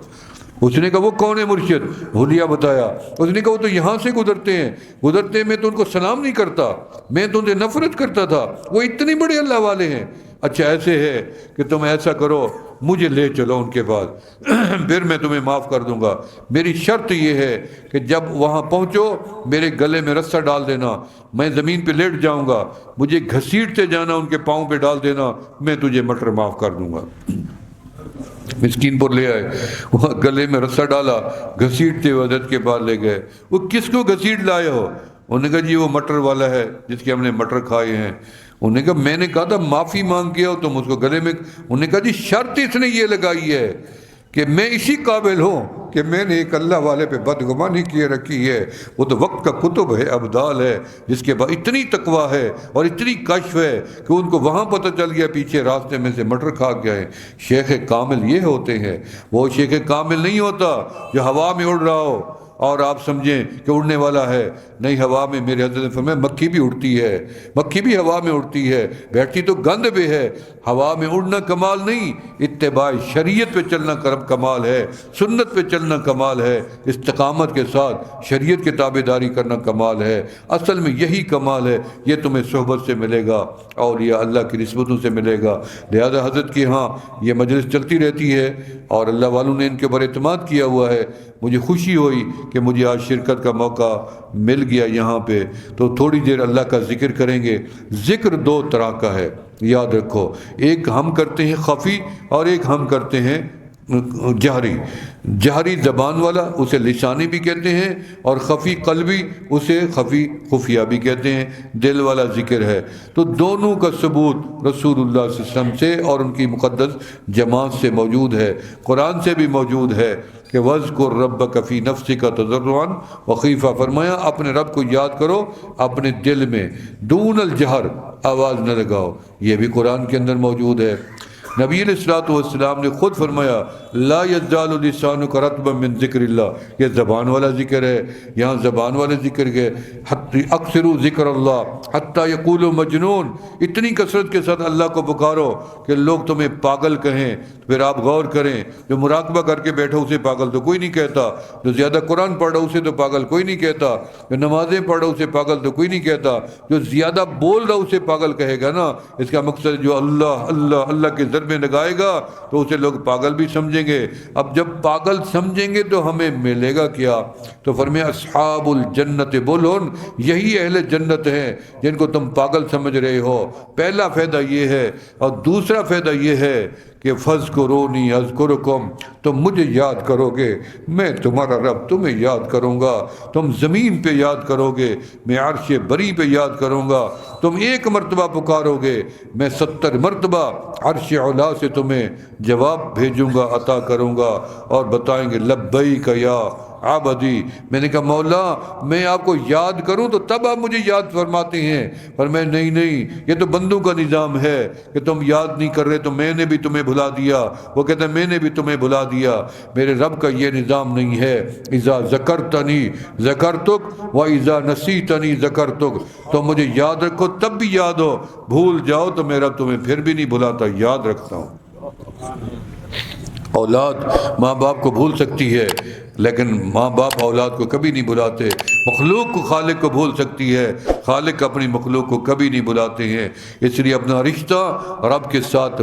اس نے کہا وہ کون ہے مرشد؟ حلیہ بتایا۔ اس نے کہا وہ تو یہاں سے گزرتے ہیں، گزرتے میں تو ان کو سلام نہیں کرتا، میں تو ان سے نفرت کرتا تھا، وہ اتنے بڑے اللہ والے ہیں۔ اچھا ایسے ہے کہ تم ایسا کرو، مجھے لے چلو ان کے پاس، پھر میں تمہیں معاف کر دوں گا۔ میری شرط یہ ہے کہ جب وہاں پہنچو میرے گلے میں رسہ ڈال دینا، میں زمین پہ لیٹ جاؤں گا، مجھے گھسیٹتے جانا، ان کے پاؤں پہ ڈال دینا، میں تجھے مٹر معاف کر دوں گا۔ مسکین پر لے آئے، وہاں گلے میں رسہ ڈالا، گھسیٹتے ہوئے حضرت کے پاس لے گئے۔ وہ کس کو گھسیٹ لائے ہو؟ انہوں نے کہا جی وہ مٹر والا ہے جس کے ہم نے مٹر کھائے ہیں۔ انہوں نے کہا میں نے کہا تھا معافی مانگ کے ہو، تم اس کو گلے میں۔ انہوں نے کہا جی شرط اس نے یہ لگائی ہے کہ میں اسی قابل ہوں کہ میں نے ایک اللہ والے پہ بدگمانی کیے رکھی ہے. وہ تو وقت کا کتب ہے، ابدال ہے، جس کے بعد اتنی تقویٰ ہے اور اتنی کشف ہے کہ ان کو وہاں پتہ چل گیا پیچھے راستے میں سے مٹر کھا گئے. شیخ کامل یہ ہوتے ہیں. وہ شیخ کامل نہیں ہوتا جو ہوا میں اڑ رہا ہو اور آپ سمجھیں کہ اڑنے والا ہے. نہیں، ہوا میں میرے حضرت نے فرمایا مکھی بھی اڑتی ہے، مکھی بھی ہوا میں اڑتی ہے، بیٹھتی تو گند پہ ہے. ہوا میں اڑنا کمال نہیں، اتباع شریعت پہ چلنا کمال ہے، سنت پہ چلنا کمال ہے، استقامت کے ساتھ شریعت کی تابع داری کرنا کمال ہے. اصل میں یہی کمال ہے. یہ تمہیں صحبت سے ملے گا اور یہ اللہ کی نسبتوں سے ملے گا. لہذا حضرت کی ہاں یہ مجلس چلتی رہتی ہے اور اللہ والوں نے ان کے اوپر اعتماد کیا ہوا ہے. مجھے خوشی ہوئی کہ مجھے آج شرکت کا موقع مل گیا یہاں پہ. تو تھوڑی دیر اللہ کا ذکر کریں گے. ذکر دو طرح کا ہے، یاد رکھو. ایک ہم کرتے ہیں خفی اور ایک ہم کرتے ہیں جہری. جہری زبان والا اسے لسانی بھی کہتے ہیں، اور خفی قلبی اسے خفی خفیہ بھی کہتے ہیں، دل والا ذکر ہے. تو دونوں کا ثبوت رسول اللہ صلی اللہ علیہ وسلم سے اور ان کی مقدس جماعت سے موجود ہے. قرآن سے بھی موجود ہے کہ وَاذْكُرْ رَبَّكَ فِي نَفْسِكَ تَضَرُّعًا وَخِيفَةً. فرمایا اپنے رب کو یاد کرو اپنے دل میں، دون الجہر، آواز نہ لگاؤ. یہ بھی قرآن کے اندر موجود ہے. نبی علیہ الصلوۃ والسلام نے خود فرمایا لا یزال لسانک رطبا من ذکر اللہ. یہ زبان والا ذکر ہے. یہاں زبان والے ذکر کے اکثروا ذکر اللہ حتی یقولوا مجنون. اتنی کثرت کے ساتھ اللہ کو پکارو کہ لوگ تمہیں پاگل کہیں. پھر آپ غور کریں، جو مراقبہ کر کے بیٹھا اسے پاگل تو کوئی نہیں کہتا، جو زیادہ قرآن پڑھ رہا اسے تو پاگل کوئی نہیں کہتا، جو نمازیں پڑھ رہا اسے پاگل تو کوئی نہیں کہتا، جو زیادہ بول رہا اسے پاگل کہے گا نا. اس کا مقصد جو اللہ اللہ اللہ کے ضربے لگائے گا تو اسے لوگ پاگل بھی سمجھیں گے. اب جب پاگل سمجھیں گے تو ہمیں ملے گا کیا؟ تو فرمایا اصحاب الجنت بولون، یہی اہل جنت ہیں جن کو تم پاگل سمجھ رہے ہو. پہلا فائدہ یہ ہے. اور دوسرا فائدہ یہ ہے کہ فَاذْكُرُونِي أَذْكُرُكُمْ، تم مجھے یاد کرو گے میں تمہارا رب تمہیں یاد کروں گا. تم زمین پہ یاد کرو گے میں عرش بری پہ یاد کروں گا. تم ایک مرتبہ پکارو گے میں 70 مرتبہ عرش علا سے تمہیں جواب بھیجوں گا، عطا کروں گا. اور بتائیں گے لبیک یا عبدی. میں نے کہا مولا میں آپ کو یاد کروں تو تب آپ مجھے یاد فرماتے ہیں. پر میں نہیں، یہ تو بندوں کا نظام ہے کہ تم یاد نہیں کر رہے تو میں نے بھی تمہیں بھلا دیا. وہ کہتے ہیں میں نے بھی تمہیں بھلا دیا. میرے رب کا یہ نظام نہیں ہے. اذا ذکرتنی ذکرتک و اذا نسیتنی ذکرتک. تو مجھے یاد رکھو تب بھی یاد ہو، بھول جاؤ تو میرا تمہیں پھر بھی نہیں بھلاتا، یاد رکھتا ہوں. اولاد ماں باپ کو بھول سکتی ہے لیکن ماں باپ اولاد کو کبھی نہیں بھلاتے. مخلوق کو خالق کو بھول سکتی ہے، خالق اپنی مخلوق کو کبھی نہیں بھلاتے ہیں. اس لیے اپنا رشتہ رب کے ساتھ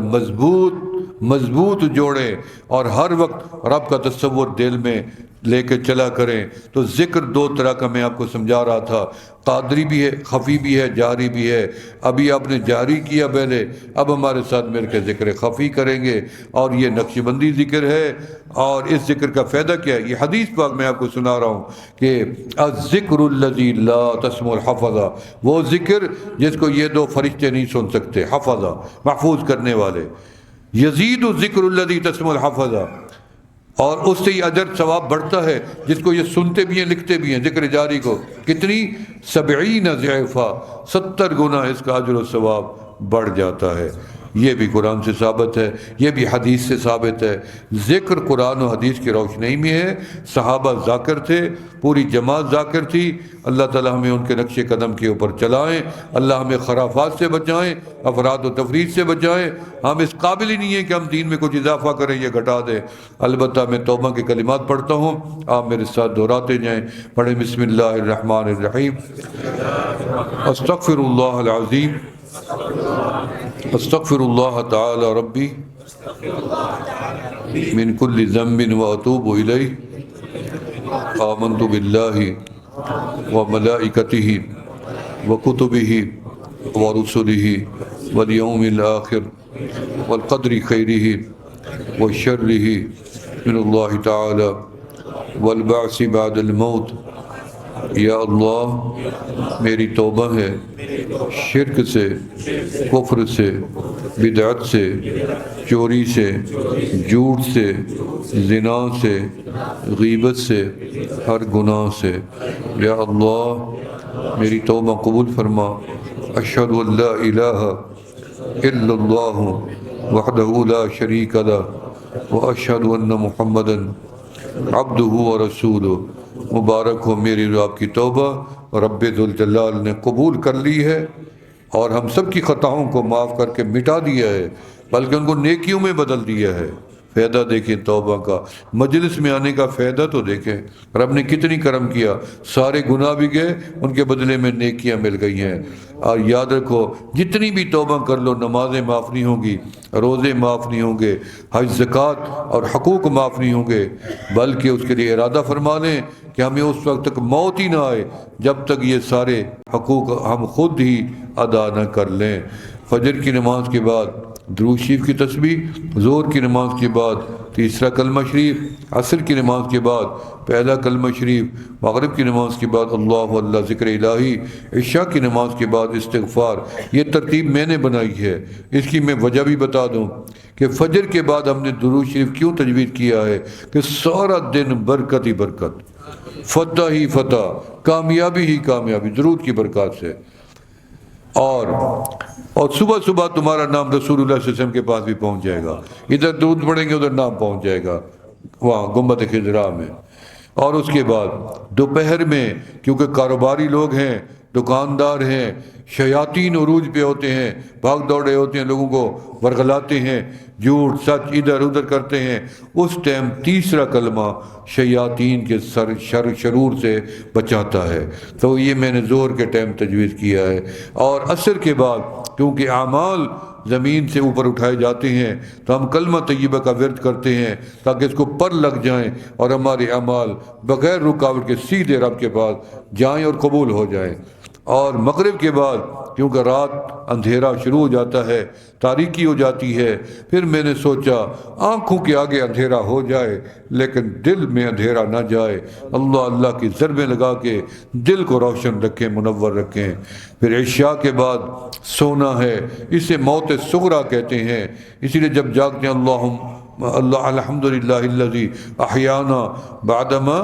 مضبوط جوڑیں اور ہر وقت رب کا تصور دل میں لے کے چلا کریں. تو ذکر دو طرح کا میں آپ کو سمجھا رہا تھا. قادری بھی ہے، خفی بھی ہے، جاری بھی ہے. ابھی آپ نے جاری کیا پہلے، اب ہمارے ساتھ مل کے ذکر خفی کریں گے. اور یہ نقش بندی ذکر ہے. اور اس ذکر کا فائدہ کیا ہے؟ یہ حدیث پاک میں آپ کو سنا رہا ہوں کہ الذکر الذی لا تسمع الحفظہ، وہ ذکر جس کو یہ دو فرشتے نہیں سن سکتے، حفظہ محفوظ کرنے والے. یزید الذکر الذی تسمع الحفظہ، اور اس سے یہ اجر ثواب بڑھتا ہے جس کو یہ سنتے بھی ہیں لکھتے بھی ہیں. ذکر جاری کو کتنی 70 ضعفا، 70 گنا اس کا اجر و ثواب بڑھ جاتا ہے. یہ بھی قرآن سے ثابت ہے، یہ بھی حدیث سے ثابت ہے. ذکر قرآن و حدیث کی روشنی میں ہے. صحابہ ذاکر تھے، پوری جماعت ذاکر تھی. اللہ تعالی ہمیں ان کے نقش قدم کے اوپر چلائیں. اللہ ہمیں خرافات سے بچائیں، افراد و تفرید سے بچائیں. ہم اس قابل ہی نہیں ہیں کہ ہم دین میں کچھ اضافہ کریں یا گھٹا دیں. البتہ میں توبہ کے کلمات پڑھتا ہوں، آپ میرے ساتھ دہراتے جائیں. پڑھیں بسم اللہ الرحمن الرحیم. استغفر اللہ العظیم، استغفر اللہ تعالی ربی من کل ذنب واتوب الیہ. آمنت باللہ وملائکتہ وکتبہ ورسلہ والیوم الآخر والقدر خیرہ وشرہ من اللہ تعالی والبعث بعد الموت. یا اللہ میری توبہ ہے شرک سے، کفر سے، بدعت سے، چوری سے، جھوٹ سے، زنا سے، غیبت سے، ہر گناہ سے۔ یا اللہ میری توبہ قبول فرما۔ اشہد ان لا الہ الا اللہ وحدہ لا شریک لہ واشہد ان محمدا عبدہ ورسولہ۔ مبارک ہو میری اور آپ کی توبہ رب ذوالجلال نے قبول کر لی ہے، اور ہم سب کی خطاؤں کو معاف کر کے مٹا دیا ہے، بلکہ ان کو نیکیوں میں بدل دیا ہے۔ فائدہ دیکھیں توبہ کا، مجلس میں آنے کا فائدہ تو دیکھیں، رب نے کتنی کرم کیا، سارے گناہ بھی گئے، ان کے بدلے میں نیکیاں مل گئی ہیں۔ اور یاد رکھو جتنی بھی توبہ کر لو نمازیں معاف نہیں ہوں گی، روزے معاف نہیں ہوں گے، حج زکوٰۃ اور حقوق معاف نہیں ہوں گے، بلکہ اس کے لیے ارادہ فرما لیں کہ ہمیں اس وقت تک موت ہی نہ آئے جب تک یہ سارے حقوق ہم خود ہی ادا نہ کر لیں۔ فجر کی نماز کے بعد درود شریف کی تسبیح، ظہر کی نماز کے بعد تیسرا کلمہ شریف، عصر کی نماز کے بعد پہلا کلمہ شریف، مغرب کی نماز کے بعد اللہ اللہ ذکر الہی، عشاء کی نماز کے بعد استغفار۔ یہ ترتیب میں نے بنائی ہے، اس کی میں وجہ بھی بتا دوں کہ فجر کے بعد ہم نے درود شریف کیوں تجوید کیا ہے کہ سارا دن برکت ہی برکت، فتح ہی فتح، کامیابی ہی کامیابی درود کی برکات سے۔ اور صبح صبح تمہارا نام رسول اللہ صلی اللہ علیہ وسلم کے پاس بھی پہنچ جائے گا، ادھر درود پڑھیں گے ادھر نام پہنچ جائے گا وہاں گنبد خضرا میں۔ اور اس کے بعد دوپہر میں کیونکہ کاروباری لوگ ہیں، دکاندار ہیں، شیاطین عروج پہ ہوتے ہیں، بھاگ دوڑے ہوتے ہیں، لوگوں کو ورغلاتے ہیں، جھوٹ سچ ادھر ادھر کرتے ہیں، اس ٹائم تیسرا کلمہ شیاطین کے شرور سے بچاتا ہے، تو یہ میں نے ظہر کے ٹائم تجویز کیا ہے۔ اور عصر کے بعد کیونکہ اعمال زمین سے اوپر اٹھائے جاتے ہیں تو ہم کلمہ طیبہ کا ورد کرتے ہیں تاکہ اس کو پر لگ جائیں اور ہمارے اعمال بغیر رکاوٹ کے سیدھے رب کے پاس جائیں اور قبول ہو جائیں۔ اور مغرب کے بعد کیونکہ رات اندھیرا شروع ہو جاتا ہے، تاریکی ہو جاتی ہے، پھر میں نے سوچا آنکھوں کے آگے اندھیرا ہو جائے لیکن دل میں اندھیرا نہ جائے، اللہ اللہ کی ضربیں لگا کے دل کو روشن رکھیں، منور رکھیں۔ پھر عشاء کے بعد سونا ہے، اسے موت صغریٰ کہتے ہیں، اسی لیے جب جاگتے ہیں اللہ الحمدللہ الذی احیانا بعدما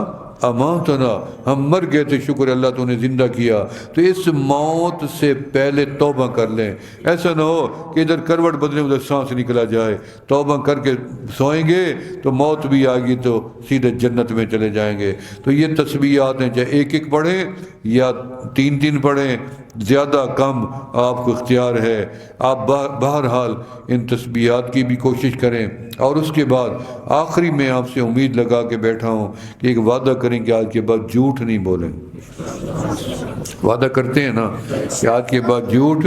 اماتنا، ہم مر گئے تھے شکر اللہ تو نے زندہ کیا، تو اس موت سے پہلے توبہ کر لیں، ایسا نہ ہو کہ ادھر کروٹ بدلیں ادھر سانس نکلا جائے۔ توبہ کر کے سوئیں گے تو موت بھی آئے گی تو سیدھے جنت میں چلے جائیں گے۔ تو یہ تسبیحات ہیں، چاہے ایک ایک پڑھیں یا تین تین پڑھیں، زیادہ کم آپ کو اختیار ہے، آپ بہرحال ان تسبیحات کی بھی کوشش کریں۔ اور اس کے بعد آخری میں آپ سے امید لگا کے بیٹھا ہوں کہ ایک وعدہ کریں کہ آج کے بعد جھوٹ نہیں بولیں، وعدہ کرتے ہیں نا کہ آج کے بعد جھوٹ،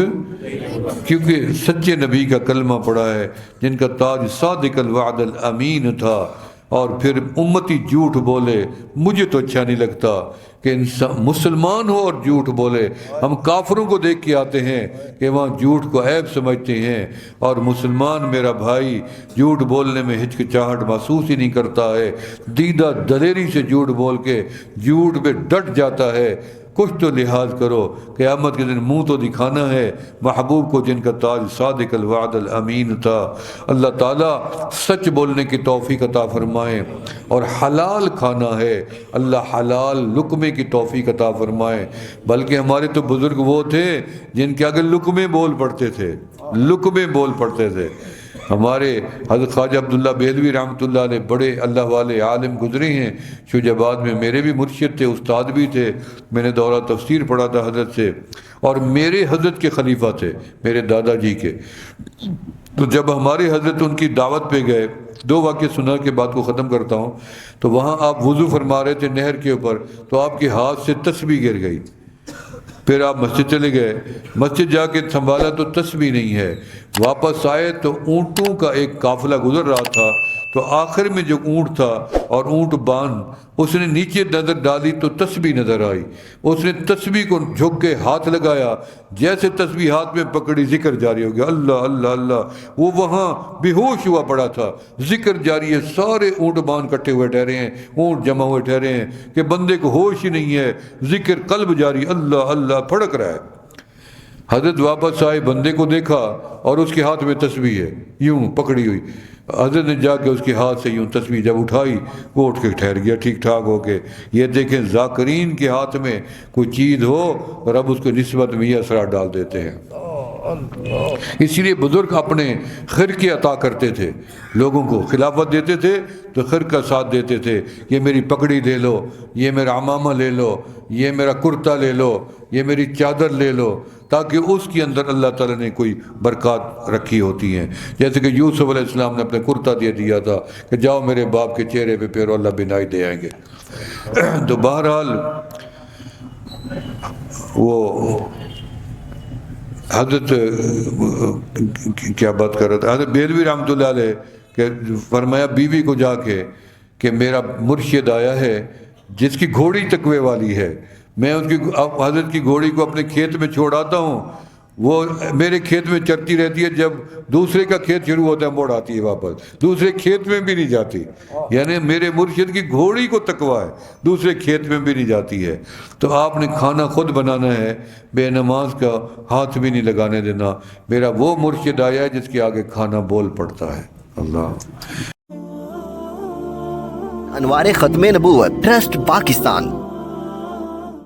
کیونکہ سچے نبی کا کلمہ پڑا ہے جن کا تاج صادق الوعد الامین تھا، اور پھر امتی جھوٹ بولے، مجھے تو اچھا نہیں لگتا کہ انسان مسلمان ہو اور جھوٹ بولے۔ ہم کافروں کو دیکھ کے آتے ہیں کہ وہاں جھوٹ کو عیب سمجھتے ہیں، اور مسلمان میرا بھائی جھوٹ بولنے میں ہچکچاہٹ محسوس ہی نہیں کرتا ہے، دیدہ دلیری سے جھوٹ بول کے جھوٹ پہ ڈٹ جاتا ہے۔ کچھ تو لحاظ کرو، قیامت کے دن منہ تو دکھانا ہے محبوب کو جن کا تاج صادق الوعد الامین تھا۔ اللہ تعالیٰ سچ بولنے کی توفیق عطا فرمائیں، اور حلال کھانا ہے اللہ حلال لقمے کی توفیق عطا فرمائیں۔ بلکہ ہمارے تو بزرگ وہ تھے جن کے آگے لقمے بول پڑتے تھے، لقمے بول پڑتے تھے۔ ہمارے حضرت خواجہ عبداللہ بہلوی رحمۃ اللہ علیہ بڑے اللہ والے عالم گزرے ہیں، شوج آباد میں میرے بھی مرشد تھے، استاد بھی تھے، میں نے دورہ تفسیر پڑھا تھا حضرت سے، اور میرے حضرت کے خلیفہ تھے میرے دادا جی کے۔ تو جب ہمارے حضرت ان کی دعوت پہ گئے، دو واقعے سنا کے بات کو ختم کرتا ہوں، تو وہاں آپ وضو فرما رہے تھے نہر کے اوپر، تو آپ کے ہاتھ سے تسبیح گر گئی، پھر آپ مسجد چلے گئے، مسجد جا کے سنبھالا تو تسبیح نہیں ہے، واپس آئے تو اونٹوں کا ایک قافلہ گزر رہا تھا، تو آخر میں جو اونٹ تھا اور اونٹ باندھ اس نے نیچے نظر ڈالی تو تسبیح نظر آئی، اس نے تسبیح کو جھک کے ہاتھ لگایا، جیسے تسبیح ہاتھ میں پکڑی ذکر جاری ہو گیا، اللہ اللہ اللہ، وہ وہاں بے ہوش ہوا پڑا تھا، ذکر جاری ہے، سارے اونٹ باندھ کٹھے ہوئے ٹھہرے ہیں، اونٹ جمع ہوئے ٹھہرے ہیں کہ بندے کو ہوش ہی نہیں ہے، ذکر قلب جاری، اللہ اللہ پھڑک رہا ہے۔ حضرت واپس آئے، بندے کو دیکھا اور اس کے ہاتھ میں تسبیح ہے یوں پکڑی ہوئی. حضرت نے جا کے اس کے ہاتھ سے یوں تسبیح جب اٹھائی وہ اٹھ کے ٹھہر گیا ٹھیک ٹھاک ہو کے. یہ دیکھیں ذاکرین کے ہاتھ میں کوئی چیز ہو اور اب اس کو نسبت میں یہ اثرات ڈال دیتے ہیں. اسی لیے بزرگ اپنے خرقے عطا کرتے تھے لوگوں کو، خلافت دیتے تھے تو خرقہ ساتھ دیتے تھے. یہ میری پگڑی لے لو، یہ میرا عمامہ لے لو، یہ میرا کرتا لے لو، یہ میری چادر لے لو، تاکہ اس کے اندر اللہ تعالیٰ نے کوئی برکات رکھی ہوتی ہیں. جیسے کہ یوسف علیہ السلام نے اپنے کرتا دیا تھا کہ جاؤ میرے باپ کے چہرے پہ پھیرو، اللہ بینائی دے آئیں گے. تو بہرحال وہ حضرت کیا بات کر رہا تھا، حضرت بریلوی رحمۃ اللہ علیہ کہ فرمایا بیوی کو جا کے کہ میرا مرشد آیا ہے جس کی گھوڑی تقوی والی ہے، میں اس کی حضرت کی گھوڑی کو اپنے کھیت میں چھوڑ آتا ہوں، وہ میرے کھیت میں چرتی رہتی ہے، جب دوسرے کا کھیت شروع ہوتا ہے موڑ آتی ہے واپس، دوسرے کھیت میں بھی نہیں جاتی. یعنی میرے مرشد کی گھوڑی کو تقوی ہے، دوسرے کھیت میں بھی نہیں جاتی ہے. تو آپ نے کھانا خود بنانا ہے، بے نماز کا ہاتھ بھی نہیں لگانے دینا. میرا وہ مرشد آیا ہے جس کے آگے کھانا بول پڑتا ہے. اللہ. انوار ختم نبوت ٹرسٹ پاکستان.